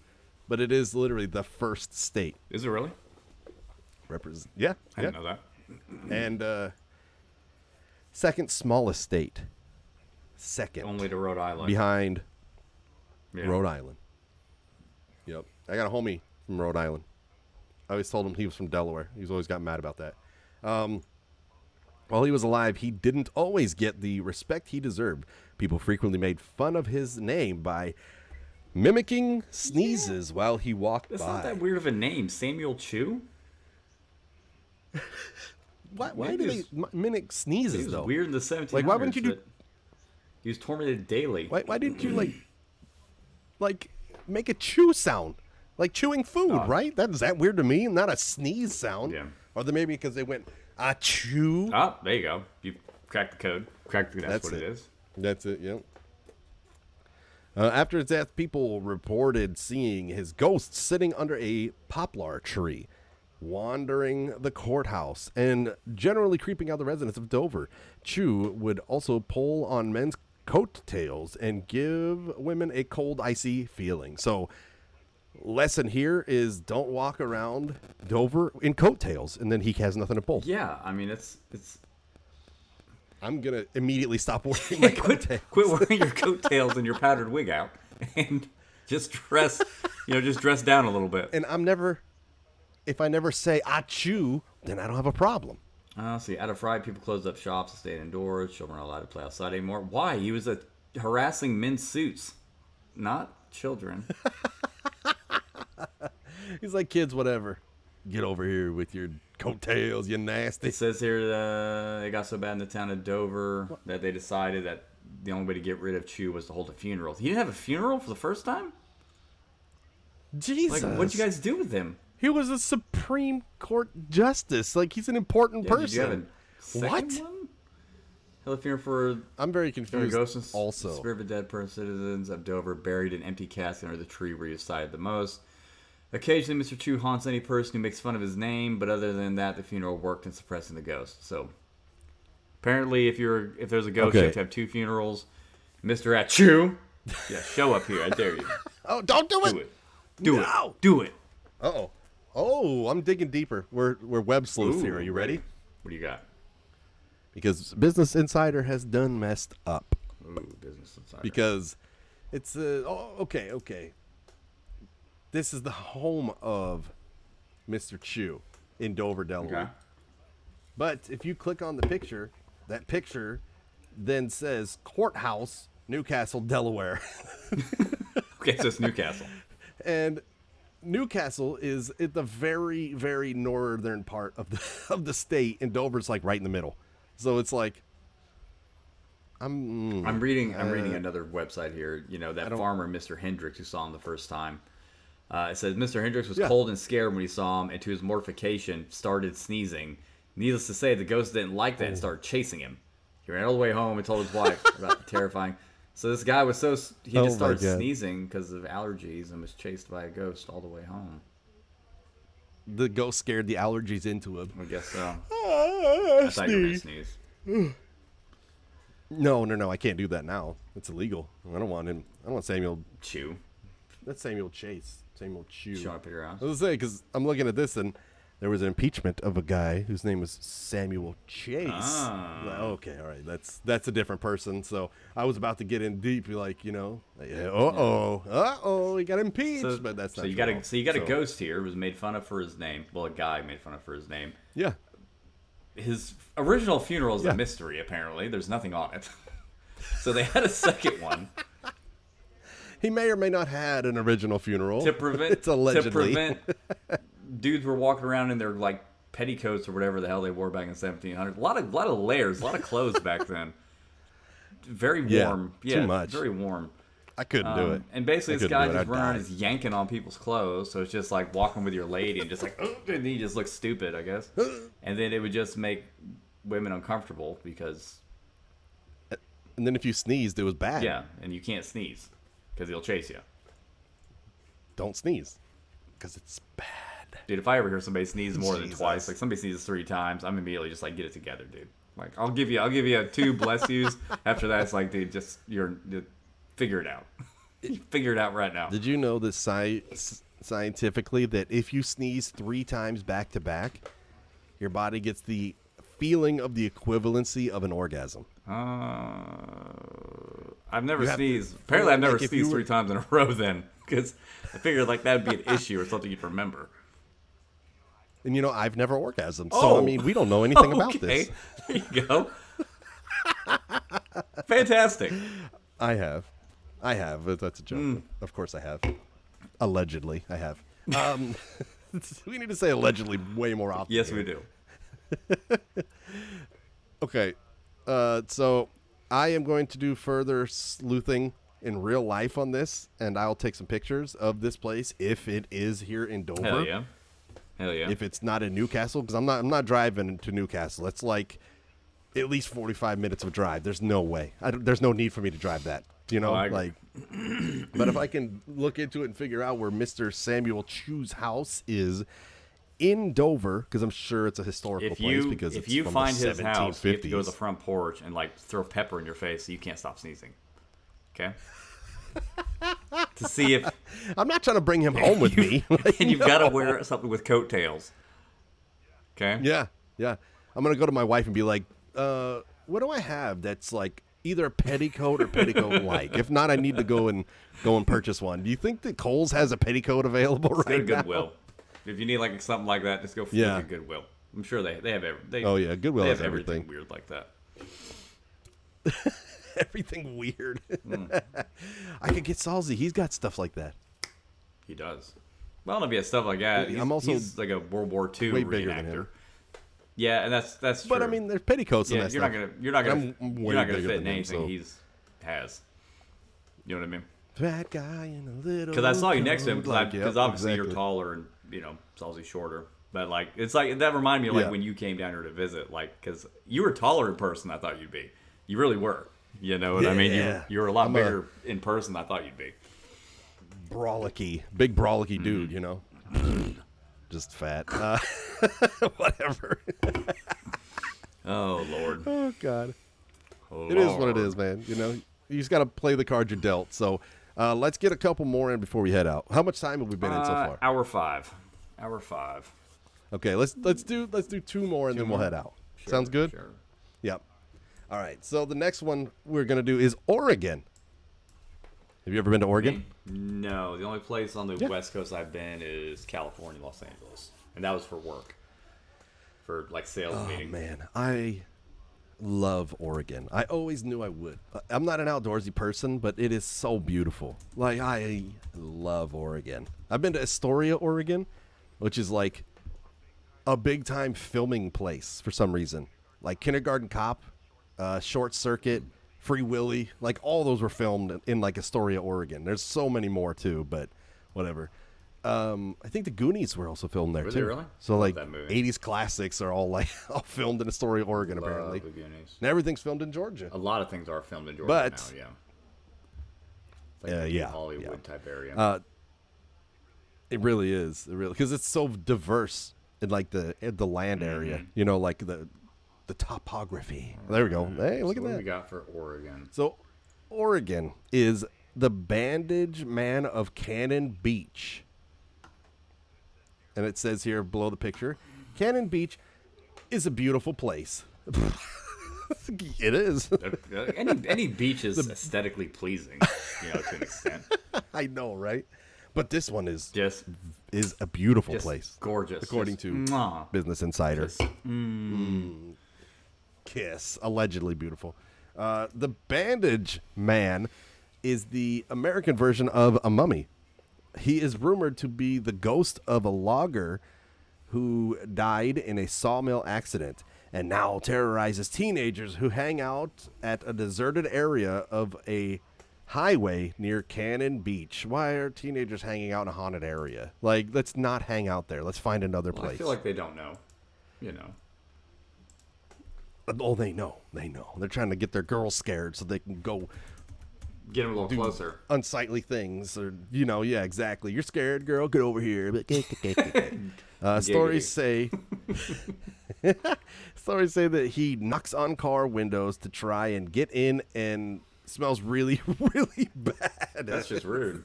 but it is literally the first state. Is it really? Yeah. I didn't know that. And second smallest state. Second. Only to Rhode Island. Behind Rhode Island. Yep. I got a homie from Rhode Island. I always told him he was from Delaware. He's always got mad about that. While he was alive, he didn't always get the respect he deserved. People frequently made fun of his name by mimicking sneezes while he walked by. That's not that weird of a name. Samuel Chew? Why do they mimic sneezes, though? It was weird in the 1700s. Like, why wouldn't you do... He was tormented daily. Why didn't you, like, make a chew sound? Like chewing food, right? Is that weird to me? Not a sneeze sound. Yeah. Or then maybe because they went, chew. Oh, there you go. You cracked the code. That's what it is. That's it, yeah. After his death, people reported seeing his ghost sitting under a poplar tree, wandering the courthouse, and generally creeping out the residents of Dover. Chu would also pull on men's coattails and give women a cold, icy feeling. So, lesson here is don't walk around Dover in coattails, and then he has nothing to pull. Yeah, I mean, it's I'm going to immediately stop wearing my coattails. Quit wearing your coattails and your powdered wig out and just dress, just dress down a little bit. And if I never say achoo, then I don't have a problem. See, out of fright, people closed up shops and stayed indoors. Children are allowed to play outside anymore. Why? He was harassing men's suits, not children. He's like, kids, whatever. Get over here with your coattails, you nasty. It says here it got so bad in the town of Dover that they decided that the only way to get rid of Chu was to hold a funeral. He didn't have a funeral for the first time? Jesus. Like, what'd you guys do with him? He was a Supreme Court justice. Like, he's an important person. Did you have a second one? Held a funeral for... I'm very confused ghosts also. The spirit of dead citizens of Dover buried an empty casket under the tree where he was cited the most. Occasionally, Mr. Chu haunts any person who makes fun of his name, but other than that, the funeral worked in suppressing the ghost. So, apparently, if there's a ghost, you have to have 2 funerals. Mr. Chu, show up here. I dare you. Oh, don't do it. Do it. Uh-oh. Oh, I'm digging deeper. We're web sleuths here. Are you ready? What do you got? Because Business Insider has done messed up. Ooh, Business Insider. Because it's okay. This is the home of Mr. Chu in Dover, Delaware. Okay. But if you click on the picture, that picture then says Courthouse, Newcastle, Delaware. Okay, so it's Newcastle. And Newcastle is at the very, very northern part of the state, and Dover's like right in the middle. So it's like I'm reading another website here. That farmer, Mr. Hendricks, who saw him the first time. It says Mr. Hendricks was cold and scared when he saw him, and to his mortification, started sneezing. Needless to say, the ghost didn't like that and started chasing him. He ran all the way home and told his wife about the terrifying. So this guy was he just started sneezing because of allergies and was chased by a ghost all the way home. The ghost scared the allergies into him. I guess so. I thought you were going to sneeze. No, I can't do that now. It's illegal. I don't want Samuel Chu. That's Samuel Chase. Samuel Chu. Show up at your house. I was going to say, because I'm looking at this, and there was an impeachment of a guy whose name was Samuel Chase. Okay, all right. That's a different person. So I was about to get in deep, he got impeached, but that's not true. You got a ghost here who was made fun of for his name. Well, a guy made fun of for his name. Yeah. His original funeral is a mystery, apparently. There's nothing on it. So they had a second one. He may or may not had an original funeral. To prevent dudes were walking around in their like petticoats or whatever the hell they wore back in 1700. A lot of layers, a lot of clothes back then. Very warm. Yeah, too much. Very warm. I couldn't do it. And basically, this guy just running around is yanking on people's clothes. So it's just like walking with your lady and just like, and he just looks stupid, I guess. And then it would just make women uncomfortable because. And then if you sneezed, it was bad. Yeah, and you can't sneeze because he'll chase you. Don't sneeze because it's bad. Dude, if I ever hear somebody sneeze more than twice, like somebody sneezes 3 times, I'm immediately just like, get it together, dude. Like, I'll give you 2 bless yous. After that, it's like, dude, just figure it out. Figure it out right now. Did you know this scientifically that if you sneeze 3 times back to back, your body gets the feeling of the equivalency of an orgasm? I've never sneezed. Apparently, I've never sneezed 3 times in a row then, because I figured like that would be an issue or something you'd remember. And I've never orgasmed, so I mean, we don't know anything about this. There you go. Fantastic. I have. That's a joke. Of course I have. Allegedly, I have. We need to say allegedly way more often. Yes, we do. Okay. So I am going to do further sleuthing in real life on this, and I'll take some pictures of this place if it is here in Dover. Hell yeah. If it's not in Newcastle, because I'm not driving to Newcastle. It's like at least 45 minutes of drive. There's no way. There's no need for me to drive that You know, I agree. like. But if I can look into it and figure out where Mr. Samuel Chu's house is in Dover, because I'm sure it's a historical place because if it's you from find the his house, you have to go to the 1750s. front porch and like throw pepper in your face so you can't stop sneezing. Okay. To see if I'm not trying to bring him home with me. and you've got to wear something with coattails. Okay. Yeah, yeah. I'm gonna go to my wife and be like, what do I have that's like either a petticoat or petticoat like? If not, I need to go and purchase one. Do you think that Kohl's has a petticoat available Go to right now? Goodwill. If you need like something like that, just go for Goodwill. I'm sure they have everything. Oh yeah, Goodwill they has have everything everything. weird like that. Everything weird. I could get Salzy. He's got stuff like that. He does. Well, I don't know if he has stuff like that. He's like a World War II way bigger than reenactor. him. Yeah, and that's true. But I mean, there's petticoats in yeah, that you're stuff. not gonna I'm you're not way gonna bigger fit in than him, anything so. he's has. You know what I mean? Fat guy in a little. Because I saw you next to him because yep, obviously exactly. you're taller and Salzy's shorter. But like it's like that reminded me of like Yeah. when you came down here to visit, like because you were taller in person than I thought you'd be. You really were. You know what I mean? Yeah. You were a lot I'm bigger in person than I thought you'd be. Big brawlicky Mm-hmm. dude, you know. Just fat. Whatever. Oh Lord. Oh God. Oh, It is what it Lord. is, man. You know, you just got to play the card you're dealt. So let's get a couple more in before we head out. How much time have we been in so far? Hour five. Okay, let's do two more and then we'll head out. Sure, Sounds good? Sure. Yep. All right. So the next one we're gonna do is Oregon. Have you ever been to Oregon? No, the only place on the Yeah. West Coast I've been is California, Los Angeles, and that was for work, for like sales Oh meetings. man, I love Oregon. I always knew I would. I'm not an outdoorsy person, but it is so beautiful. Like I love Oregon. I've been to Astoria, Oregon, which is like a big time filming place for some reason. Like Kindergarten Cop, Short Circuit, Free Willy, like all those were filmed in like Astoria, Oregon. There's so many more too, but whatever. I think the Goonies were also filmed there Were too. they really? So Love like that movie. 80s classics are all like all filmed in Astoria, Oregon apparently. Love the Goonies. And everything's filmed in Georgia. A lot of things are filmed in Georgia But- now. Yeah. It's like a yeah, Hollywood yeah. type area. It really is. It really because it's so diverse in like the land area. You know, like the topography. There we go. Hey, look So at what do that. we got for Oregon? So, Oregon is the bandage man of Cannon Beach. And it says here below the picture, Cannon Beach is a beautiful place. It is. Any beach is aesthetically pleasing, to an extent. I know, right? But this one is Just a beautiful Just place. gorgeous. According Just to mwah. Business Insider. Just, Kiss. Allegedly beautiful. The bandage man is the American version of a mummy. He is rumored to be the ghost of a logger who died in a sawmill accident and now terrorizes teenagers who hang out at a deserted area of a highway near Cannon Beach. Why are teenagers hanging out in a haunted area? Like, let's not hang out there. Let's find another well, place. I feel like they don't know. Oh, they know. They know. They're trying to get their girls scared so they can go Get them a little closer. unsightly things, or yeah, exactly. You're scared, girl. Get over here. Stories say that he knocks on car windows to try and get in, and smells really, really bad. That's just rude.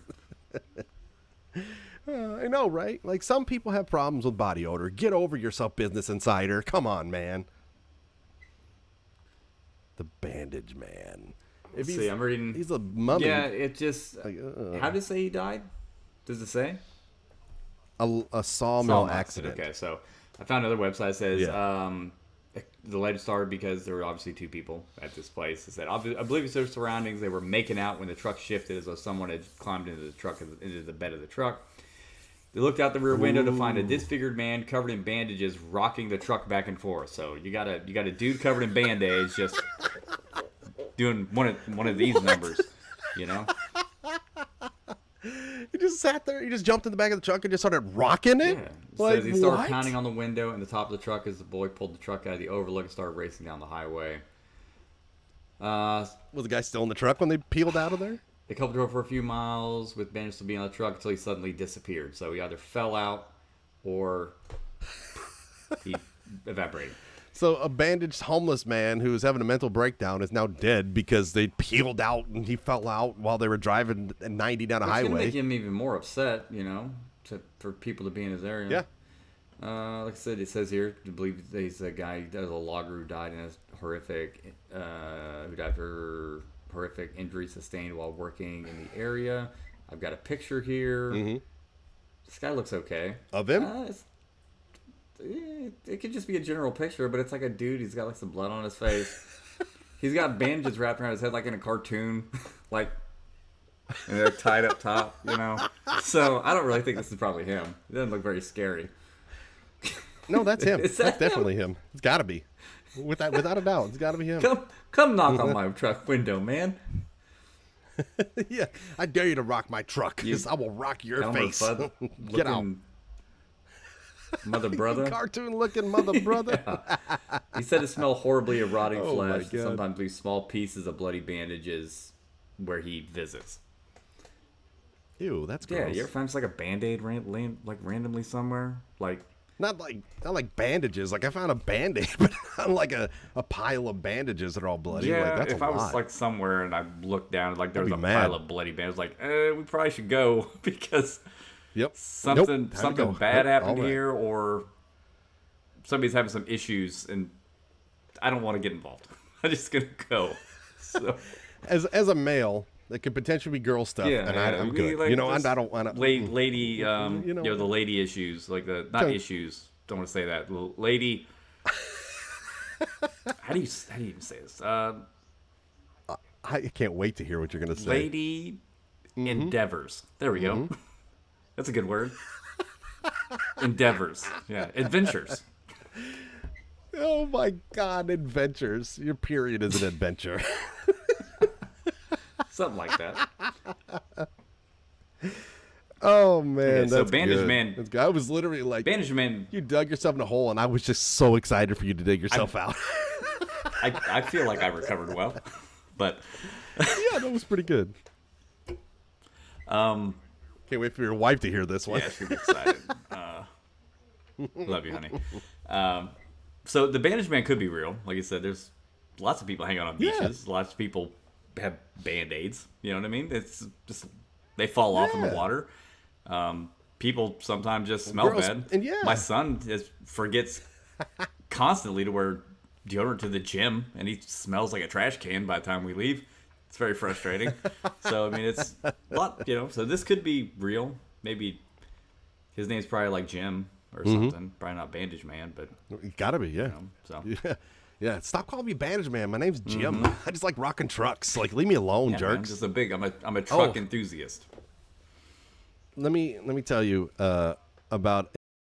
I know, right? Like some people have problems with body odor. Get over yourself, Business Insider. Come on, man. The bandage man. Let's see, I'm reading. He's a mummy. Yeah, it just. Like, how does it say he died? Does it say? A sawmill accident. Okay, so I found another website that says Yeah. the legend started because there were obviously two people at this place. It said, I believe it's their surroundings. They were making out when the truck shifted as though someone had climbed into the bed of the truck. They looked out the rear window to find a disfigured man covered in bandages rocking the truck back and forth. So you got a dude covered in band-aids just doing one of these numbers, He just sat there. He just jumped in the back of the truck and just started rocking it. Yeah. It Like, says he started what? pounding on the window and the top of the truck as the boy pulled the truck out of the overlook and started racing down the highway. Was the guy still in the truck when they peeled out of there? the couple drove for a few miles with managed to be on the truck until he suddenly disappeared. So he either fell out or he evaporated. So a bandaged homeless man who was having a mental breakdown is now dead because they peeled out and he fell out while they were driving 90 down a highway. It's going to make him even more upset, for people to be in his area. Yeah. Like I said, it says here, I believe he's a guy, there's a logger who died in a who died for horrific injuries sustained while working in the area. I've got a picture here. Mm-hmm. This guy looks okay. Of him? It could just be a general picture, but it's like a dude. He's got like some blood on his face. He's got bandages wrapped around his head like in a cartoon, and they're tied up top, So I don't really think this is probably him. It doesn't look very scary. No, that's him. Is That's that definitely him. It's got to be. Without a doubt, it's got to be him. Come knock on my truck window, man. Yeah, I dare you to rock my truck, because I will rock your face. Get out. Mother brother. Cartoon-looking mother brother. Yeah. He said it smelled horribly of rotting flesh. My God. Sometimes leave small pieces of bloody bandages where he visits. Ew, that's gross. Yeah, you ever find just like a Band-Aid randomly somewhere? Not like bandages. Like I found a Band-Aid, but not like a pile of bandages that are all bloody. Yeah, that's if a I was lot. like somewhere and I looked down, there was a mad. pile of bloody bandages, we probably should go because Yep. something bad happened All right. here, or somebody's having some issues, and I don't want to get involved. I'm just gonna go. So, As a male, that could potentially be girl stuff, and I'm good. I don't want to. Lady, the lady issues, not issues. Don't want to say that. Lady. How do you even say this? I can't wait to hear what you're gonna say. Lady endeavors. There we go. That's a good word. Endeavors. Yeah. Adventures. Oh my God, adventures. Your period is an adventure. Something like that. Oh man, Okay, so that's Bandage good. Man- That's good. I was literally like, Bandage Man. you dug yourself in a hole, and I was just so excited for you to dig yourself out. I feel like I recovered well, but Yeah, that was pretty good. Can't wait for your wife to hear this one. yeah, she'll be excited. Love you, honey. So the Bandage Man could be real. Like I said, there's lots of people hanging out on beaches. Lots of people have Band-Aids. You know what I mean? It's just they fall off in the water. People sometimes just smell bad. And my son forgets constantly to wear deodorant to the gym, and he smells like a trash can by the time we leave. It's very frustrating. So, I mean, it's a lot, so this could be real. Maybe his name's probably like Jim or something. Probably not Bandage Man, but. It gotta be, yeah. So. Yeah. Stop calling me Bandage Man. My name's Jim. I just like rocking trucks. Like, leave me alone, Yeah, jerks. man, I'm a truck enthusiast. Let me tell you about